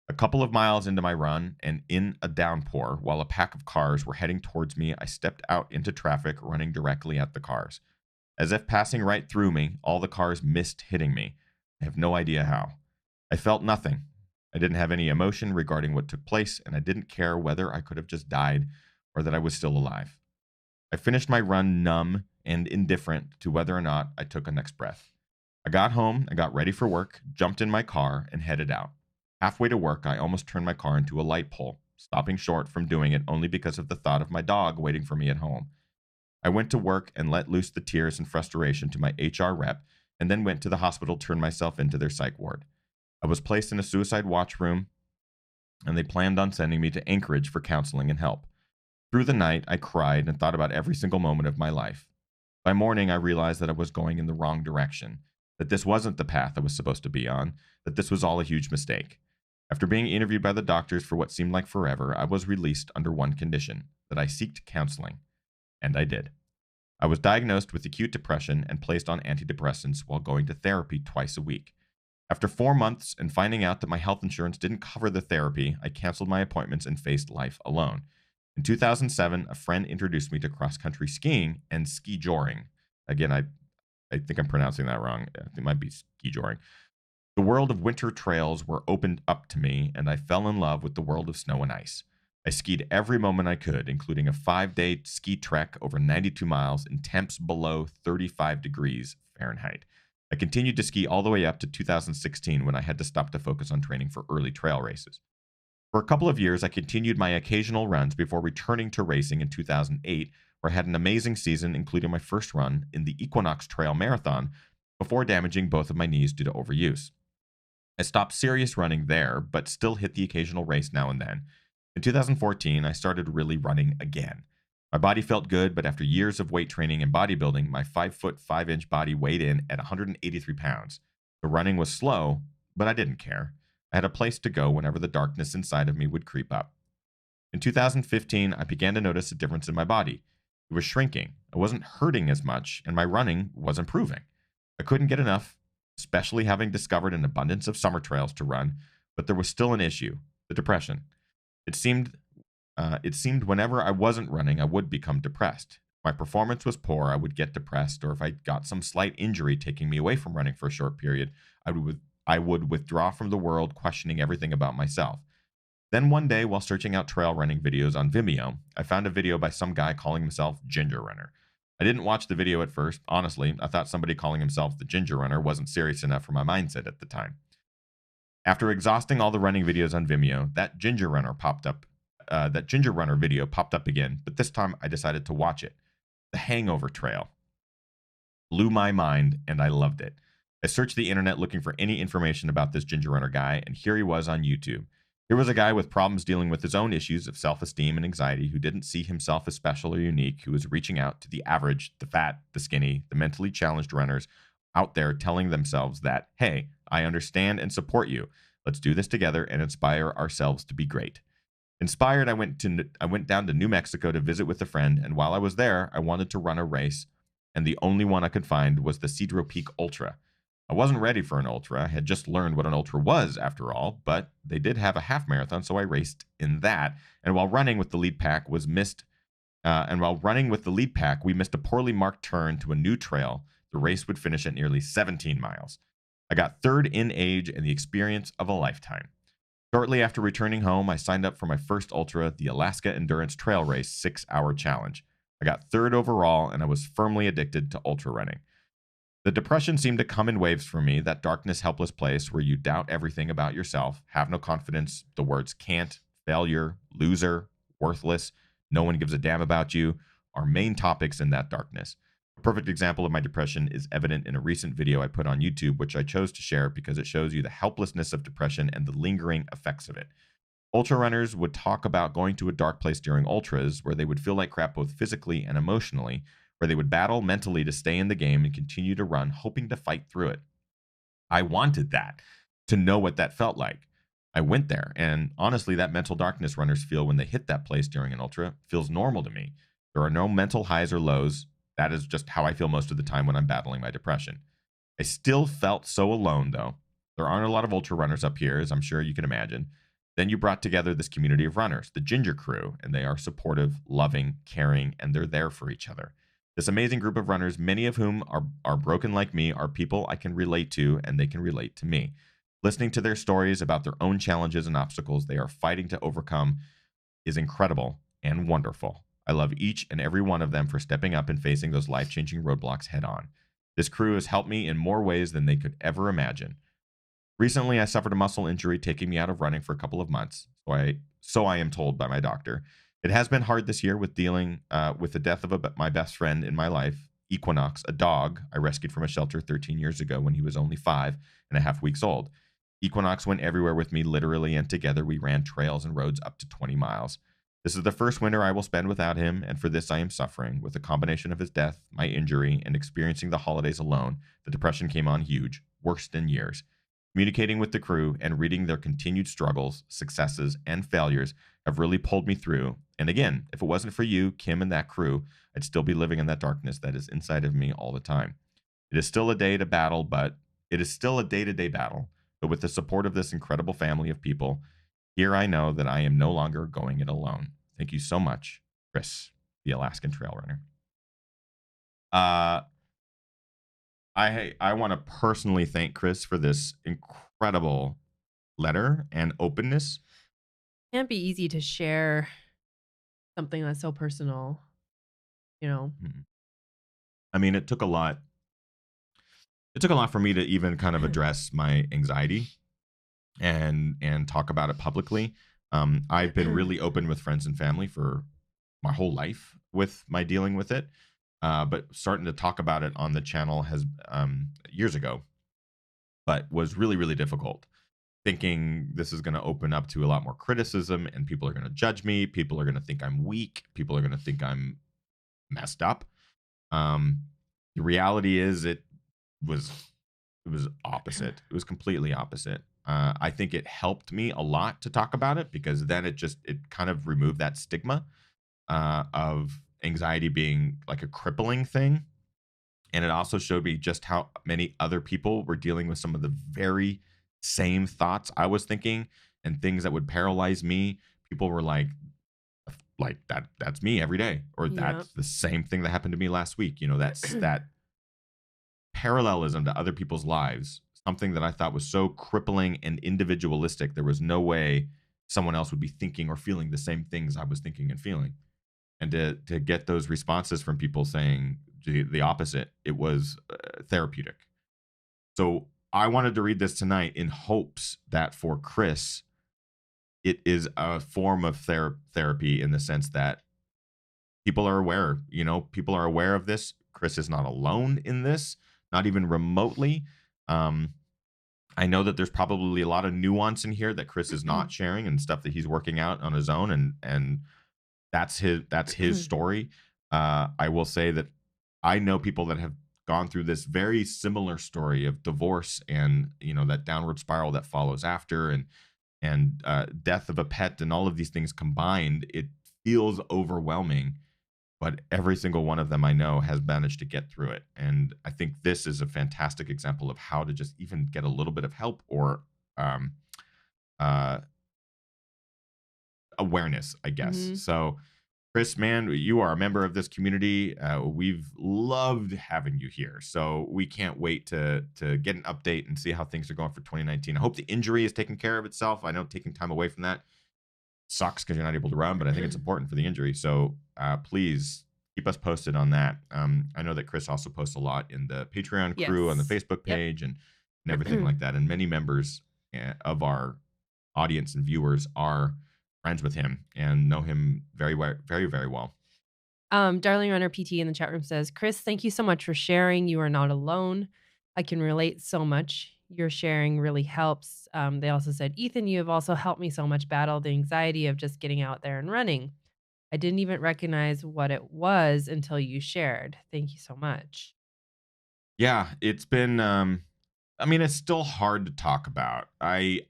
A couple of miles into my run, and in a downpour, while a pack of cars were heading towards me, I stepped out into traffic, running directly at the cars. As if passing right through me, all the cars missed hitting me. I have no idea how. I felt nothing. I didn't have any emotion regarding what took place, and I didn't care whether I could have just died or that I was still alive. I finished my run numb and indifferent to whether or not I took a next breath. I got home, I got ready for work, jumped in my car, and headed out. Halfway to work, I almost turned my car into a light pole, stopping short from doing it only because of the thought of my dog waiting for me at home. I went to work and let loose the tears and frustration to my HR rep, and then went to the hospital to turn myself into their psych ward. I was placed in a suicide watch room, and they planned on sending me to Anchorage for counseling and help. Through the night, I cried and thought about every single moment of my life. By morning, I realized that I was going in the wrong direction, that this wasn't the path I was supposed to be on, that this was all a huge mistake. After being interviewed by the doctors for what seemed like forever, I was released under one condition, that I seeked counseling. And I did. I was diagnosed with acute depression and placed on antidepressants while going to therapy twice a week. After 4 months and finding out that my health insurance didn't cover the therapy, I canceled my appointments and faced life alone. In 2007, a friend introduced me to cross country skiing and ski joring. Again, I think I'm pronouncing that wrong. I think it might be ski joring. The world of winter trails were opened up to me, and I fell in love with the world of snow and ice. I skied every moment I could, including a 5-day ski trek over 92 miles in temps below 35 degrees Fahrenheit. I continued to ski all the way up to 2016 when I had to stop to focus on training for early trail races. For a couple of years, I continued my occasional runs before returning to racing in 2008, where I had an amazing season, including my first run in the Equinox Trail Marathon, before damaging both of my knees due to overuse. I stopped serious running there, but still hit the occasional race now and then. In 2014, I started really running again. My body felt good, but after years of weight training and bodybuilding, my 5'5" body weighed in at 183 pounds. The running was slow, but I didn't care. I had a place to go whenever the darkness inside of me would creep up. In 2015, I began to notice a difference in my body. It was shrinking. I wasn't hurting as much, and my running was improving. I couldn't get enough, especially having discovered an abundance of summer trails to run, but there was still an issue: the depression. It seemed whenever I wasn't running, I would become depressed. If my performance was poor, I would get depressed, or if I got some slight injury taking me away from running for a short period, I would withdraw from the world, questioning everything about myself. Then one day, while searching out trail running videos on Vimeo, I found a video by some guy calling himself Ginger Runner. I didn't watch the video at first. Honestly, I thought somebody calling himself the Ginger Runner wasn't serious enough for my mindset at the time. After exhausting all the running videos on Vimeo, that Ginger Runner video popped up again, but this time I decided to watch it. The Hangover Trail blew my mind, and I loved it. I searched the internet looking for any information about this Ginger Runner guy, and here he was on YouTube. Here was a guy with problems dealing with his own issues of self-esteem and anxiety, who didn't see himself as special or unique, who was reaching out to the average, the fat, the skinny, the mentally challenged runners out there, telling themselves that, hey, I understand and support you. Let's do this together and inspire ourselves to be great. Inspired, I went down to New Mexico to visit with a friend, and while I was there, I wanted to run a race, and the only one I could find was the Cedro Peak Ultra. I wasn't ready for an ultra. I had just learned what an ultra was, after all, but they did have a half marathon, so I raced in that. And while running with the lead pack, we missed a poorly marked turn to a new trail. The race would finish at nearly 17 miles. I got third in age and the experience of a lifetime. Shortly after returning home, I signed up for my first ultra, the Alaska Endurance Trail Race 6-hour challenge. I got third overall, and I was firmly addicted to ultra running. The depression seemed to come in waves for me, that darkness, helpless place where you doubt everything about yourself, have no confidence, the words can't, failure, loser, worthless, no one gives a damn about you, are main topics in that darkness. A perfect example of my depression is evident in a recent video I put on YouTube, which I chose to share because it shows you the helplessness of depression and the lingering effects of it. Ultra runners would talk about going to a dark place during ultras where they would feel like crap both physically and emotionally, where they would battle mentally to stay in the game and continue to run, hoping to fight through it. I wanted that, to know what that felt like. I went there, and honestly, that mental darkness runners feel when they hit that place during an ultra feels normal to me. There are no mental highs or lows. That is just how I feel most of the time when I'm battling my depression. I still felt so alone, though. There aren't a lot of ultra runners up here, as I'm sure you can imagine. Then you brought together this community of runners, the Ginger Crew, and they are supportive, loving, caring, and they're there for each other. This amazing group of runners, many of whom are broken like me, are people I can relate to, and they can relate to me. Listening to their stories about their own challenges and obstacles they are fighting to overcome is incredible and wonderful. I love each and every one of them for stepping up and facing those life-changing roadblocks head on. This crew has helped me in more ways than they could ever imagine. Recently, I suffered a muscle injury taking me out of running for a couple of months, so I am told by my doctor. It has been hard this year with dealing with the death of my best friend in my life, Equinox, a dog I rescued from a shelter 13 years ago when he was only 5.5 weeks old. Equinox went everywhere with me, literally, and together we ran trails and roads up to 20 miles. This is the first winter I will spend without him, and for this I am suffering. With a combination of his death, my injury, and experiencing the holidays alone, the depression came on huge, worst in years. Communicating with the crew and reading their continued struggles, successes, and failures have really pulled me through. And again, if it wasn't for you, Kim, and that crew, I'd still be living in that darkness that is inside of me all the time. It is still a day to battle, but it is still a day-to-day battle. But with the support of this incredible family of people, here I know that I am no longer going it alone. Thank you so much, Chris, the Alaskan Trail Runner. I want to personally thank Chris for this incredible letter and openness. Can't be easy to share something that's so personal, you know. I mean, it took a lot. It took a lot for me to even kind of address my anxiety and talk about it publicly. I've been really open with friends and family for my whole life with my dealing with it. But starting to talk about it on the channel has years ago, but was really, really difficult. Thinking this is going to open up to a lot more criticism and people are going to judge me. People are going to think I'm weak. People are going to think I'm messed up. The reality is it was opposite. It was completely opposite. I think it helped me a lot to talk about it because then it kind of removed that stigma of anxiety being like a crippling thing. And it also showed me just how many other people were dealing with some of the very same thoughts I was thinking and things that would paralyze me. People were like that's me every day, or that's the same thing that happened to me last week. You know, that's that parallelism to other people's lives, something that I thought was so crippling and individualistic. There was no way someone else would be thinking or feeling the same things I was thinking and feeling. And to get those responses from people saying the opposite, it was therapeutic. So I wanted to read this tonight in hopes that for Chris, it is a form of therapy in the sense that people are aware, people are aware of this. Chris is not alone in this, not even remotely. I know that there's probably a lot of nuance in here that Chris is not sharing and stuff that he's working out on his own, and that's his story. I will say that I know people that have gone through this very similar story of divorce and that downward spiral that follows after, and and death of a pet and all of these things combined, it feels overwhelming. But every single one of them I know has managed to get through it. And I think this is a fantastic example of how to just even get a little bit of help or um, uh, awareness, I guess. Hmm. So, Chris, man, you are a member of this community. We've loved having you here. So we can't wait to get an update and see how things are going for 2019. I hope the injury is taking care of itself. I know taking time away from that sucks because you're not able to run, but I think it's important for the injury. So please keep us posted on that. I know that Chris also posts a lot in the Patreon crew on the Yes. Facebook Yep. page and everything like that. And many members of our audience and viewers are friends with him and know him very well, very, very well. Darling Runner PT in the chat room says, Chris, thank you so much for sharing. You are not alone. I can relate so much. Your sharing really helps. They also said, Ethan, you have also helped me so much battle the anxiety of just getting out there and running. I didn't even recognize what it was until you shared. Thank you so much. Yeah, it's been I mean, it's still hard to talk about. I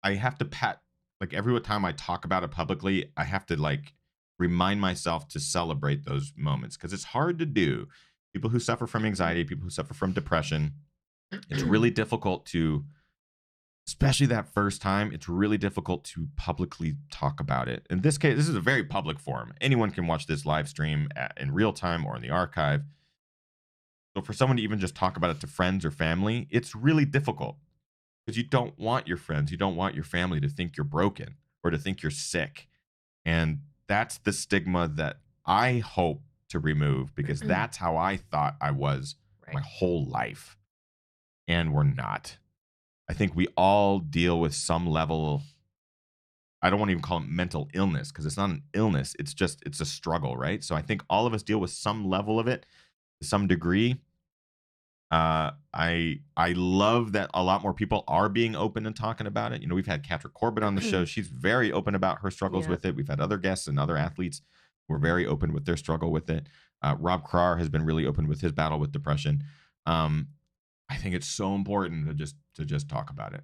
have to pat like every time I talk about it publicly, I have to like remind myself to celebrate those moments because it's hard to do. People who suffer from anxiety, people who suffer from depression, it's really difficult to, especially that first time, it's really difficult to publicly talk about it. In this case, this is a very public forum. Anyone can watch this live stream in real time or in the archive. So for someone to even just talk about it to friends or family, it's really difficult because you don't want your friends, you don't want your family to think you're broken or to think you're sick. And that's the stigma that I hope to remove because that's how I thought I was Right. my whole life. And we're not. I think we all deal with some level. I don't want to even call it mental illness because it's not an illness. It's a struggle, right? So I think all of us deal with some level of it to some degree. I love that a lot more people are being open and talking about it. You know, we've had Katra Corbett on the show. She's very open about her struggles with it. We've had other guests and other athletes who are very open with their struggle with it. Rob Krar has been really open with his battle with depression. I think it's so important to just talk about it.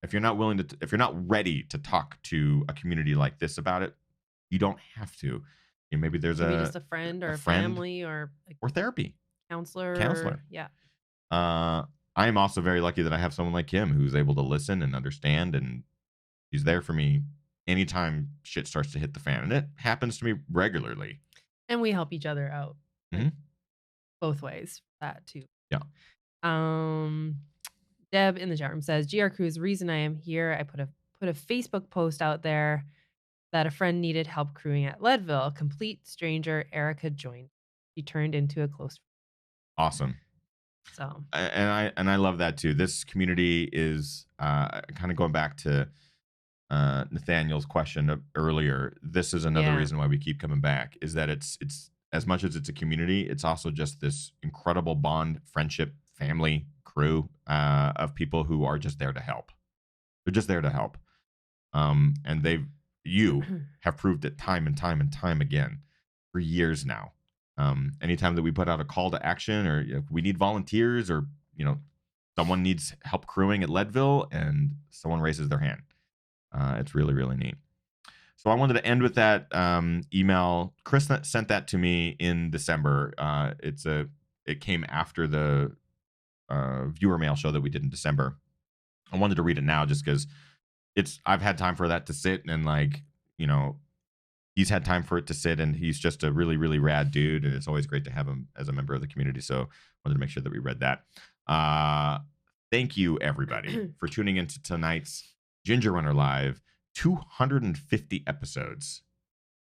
If you're not willing to, if you're not ready to talk to a community like this about it, you don't have to. You know, maybe there's Maybe just a friend or a friend family or or therapy counselor. Yeah. I am also very lucky that I have someone like him who's able to listen and understand, and he's there for me anytime shit starts to hit the fan, and it happens to me regularly. And we help each other out Mhm. both ways. That too. Yeah. Deb in the chat room says, GR Crew's the reason I am here. I put a Facebook post out there that a friend needed help crewing at Leadville. Complete stranger Erica joined. She turned into a close friend. Awesome. So And I love that too. This community is kind of going back to Nathaniel's question earlier. This is another reason why we keep coming back. Is that it's as much as it's a community, it's also just this incredible bond, friendship, family, crew of people who are just there to help. They're just there to help. And you have proved it time and time and time again for years now. Anytime that we put out a call to action or we need volunteers or, someone needs help crewing at Leadville and someone raises their hand. It's really, really neat. So I wanted to end with that email. Chris sent that to me in December. It came after the viewer mail show that we did in December. I wanted to read it now just because I've had time for that to sit and he's had time for it to sit, and he's just a really, really rad dude, and it's always great to have him as a member of the community. So I wanted to make sure that we read that. Thank you, everybody, for tuning into tonight's Ginger Runner Live. 250 episodes.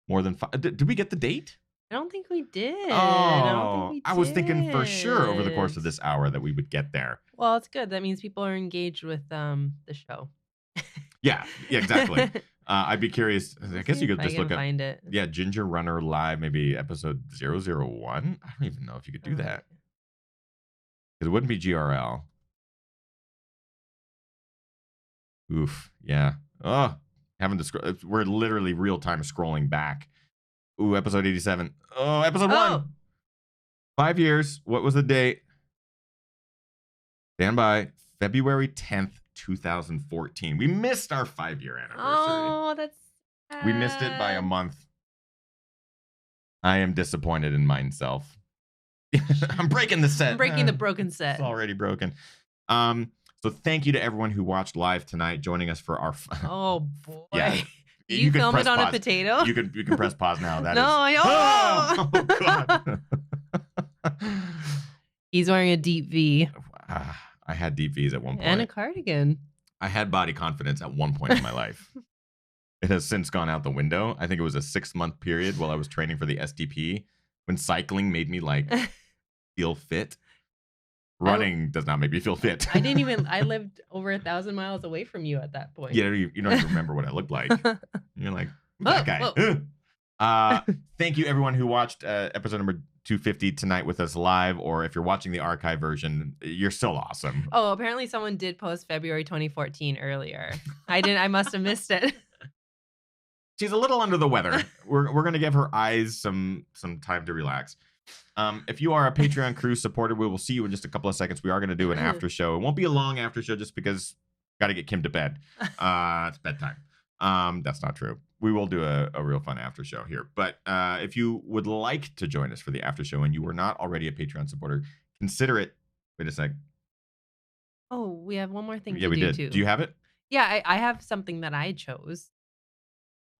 More than 5. Did we get the date? I don't think we did. Oh, I was thinking for sure over the course of this hour that we would get there. Well, it's good. That means people are engaged with the show. Yeah, exactly. I'd be curious. I guess you could just look up. Find it. Yeah, Ginger Runner Live, maybe episode 001. I don't even know if you could do that. Because it wouldn't be GRL. Oof. Yeah. Oh, having to scroll. We're literally real time scrolling back. Ooh, episode 87. Oh, episode 1. 5 years. What was the date? Stand by. February 10th, 2014. We missed our 5-year anniversary. Oh, that's sad. We missed it by a month. I am disappointed in myself. I'm breaking the set. I'm breaking the broken set. It's already broken. So thank you to everyone who watched live tonight, joining us for our. Oh boy! Yeah. You film press it on pause. a potato? You can press pause now. That no, is. Oh! God. He's wearing a deep V. I had deep V's at one point. And a cardigan. I had body confidence at one point in my life. It has since gone out the window. I think it was a 6-month period while I was training for the SDP when cycling made me like feel fit. Running does not make me feel fit. I lived over 1,000 miles away from you at that point. Yeah, you don't even remember what I looked like. You're like, that guy. Thank you everyone who watched episode number 250 tonight with us live, or if you're watching the archive version, you're still awesome. Oh, apparently someone did post February 2014 earlier. I must have missed it. She's a little under the weather. We're gonna give her eyes some time to relax. If you are a Patreon crew supporter, we will see you in just a couple of seconds. We are going to do an after show. It won't be a long after show just because got to get Kim to bed. It's bedtime. That's not true. We will do a real fun after show here. But if you would like to join us for the after show and you were not already a Patreon supporter, consider it. Wait a sec. Oh, we have one more thing to do. Yeah, we did. Too. Do you have it? Yeah, I have something that I chose.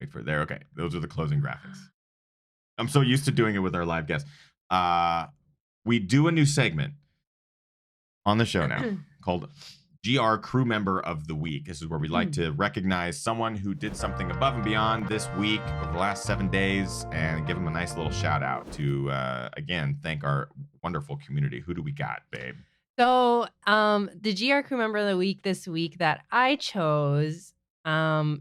Wait for it there. Okay. Those are the closing graphics. I'm so used to doing it with our live guests. We do a new segment on the show now called GR Crew Member of the Week. This is where we like to recognize someone who did something above and beyond this week over the last 7 days and give them a nice little shout out to, again, thank our wonderful community. Who do we got, babe? So the GR Crew Member of the Week this week that I chose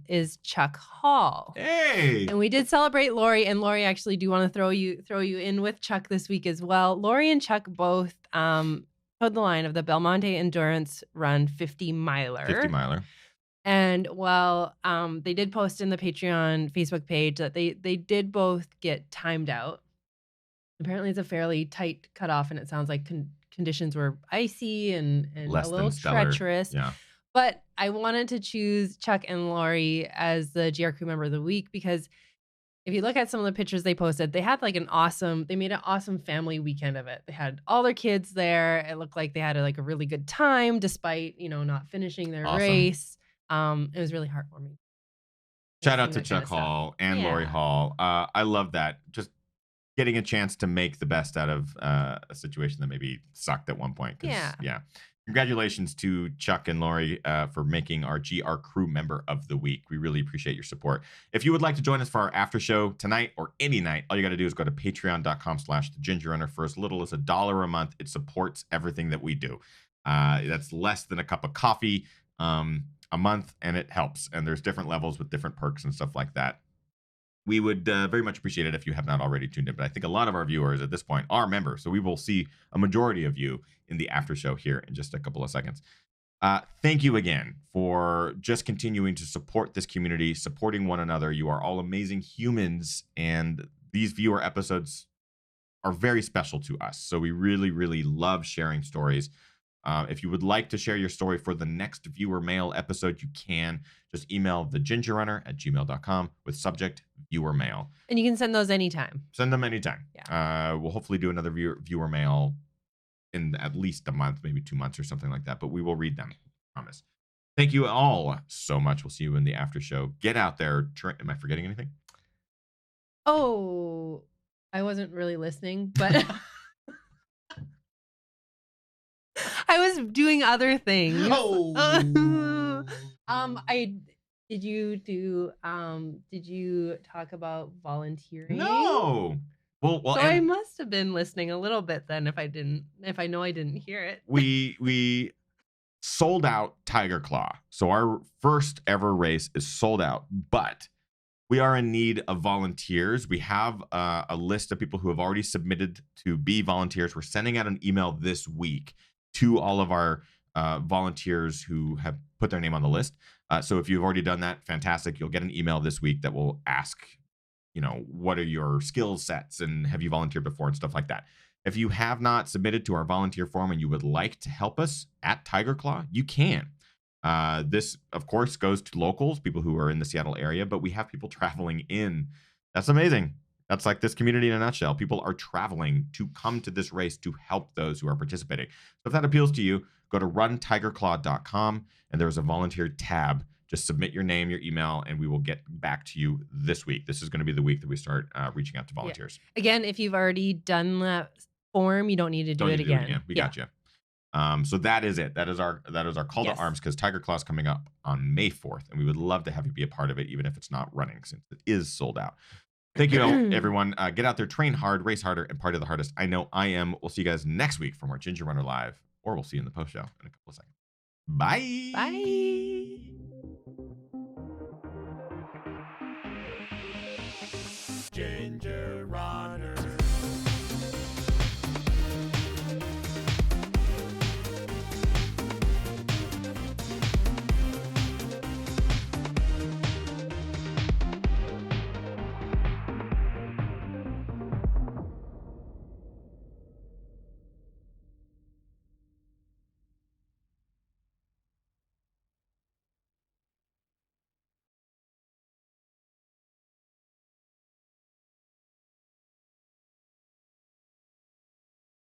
is Chuck Hall. Hey! And we did celebrate Lori, and Lori actually do want to throw you in with Chuck this week as well. Lori and Chuck both towed the line of the Belmonte Endurance Run 50 miler. 50 miler. And while they did post in the Patreon Facebook page that they did both get timed out. Apparently it's a fairly tight cutoff, and it sounds like conditions were icy and Less a little treacherous. Yeah. But I wanted to choose Chuck and Lori as the GR Crew Member of the Week because if you look at some of the pictures they posted, they had they made an awesome family weekend of it. They had all their kids there. It looked like they had a really good time despite, not finishing their race. It was really heartwarming. Shout out to Chuck Hall and Lori Hall. I love that. Just getting a chance to make the best out of a situation that maybe sucked at one point. Yeah. Congratulations to Chuck and Lori for making our GR Crew Member of the Week. We really appreciate your support. If you would like to join us for our after show tonight or any night, all you got to do is go to patreon.com/thegingerrunner for as little as $1 a month. It supports everything that we do. That's less than a cup of coffee a month, and it helps. And there's different levels with different perks and stuff like that. We would very much appreciate it if you have not already tuned in. But I think a lot of our viewers at this point are members. So we will see a majority of you in the after show here in just a couple of seconds. Thank you again for just continuing to support this community, supporting one another. You are all amazing humans. And these viewer episodes are very special to us. So we really, really love sharing stories. If you would like to share your story for the next viewer mail episode, you can just email thegingerrunner@gmail.com with subject viewer mail. And you can send those anytime. Send them anytime. Yeah. We'll hopefully do another viewer mail in at least a month, maybe 2 months or something like that, but we will read them. I promise. Thank you all so much. We'll see you in the after show. Get out there. Am I forgetting anything? Oh, I wasn't really listening, but I was doing other things. Did you talk about volunteering? No. Well, so I must have been listening a little bit then if I know I didn't hear it. We sold out Tiger Claw. So our first ever race is sold out, but we are in need of volunteers. We have a list of people who have already submitted to be volunteers. We're sending out an email this week to all of our volunteers who have put their name on the list. So if you've already done that, fantastic. You'll get an email this week that will ask, what are your skill sets and have you volunteered before and stuff like that. If you have not submitted to our volunteer form and you would like to help us at Tiger Claw, you can. This, of course, goes to locals, people who are in the Seattle area, but we have people traveling in. That's amazing. That's like this community in a nutshell. People are traveling to come to this race to help those who are participating. So if that appeals to you, go to runtigerclaw.com and there's a volunteer tab. Just submit your name, your email, and we will get back to you this week. This is going to be the week that we start reaching out to volunteers. Yeah. Again, if you've already done that form, you don't need to do it again. We got you. So that is it. That is our call to arms, because Tiger Claw is coming up on May 4th, and we would love to have you be a part of it, even if it's not running, since it is sold out. Thank you, everyone. Get out there, train hard, race harder, and party the hardest. I know I am. We'll see you guys next week for more Ginger Runner Live, or we'll see you in the post show in a couple of seconds. Bye. Bye. Ginger Runner.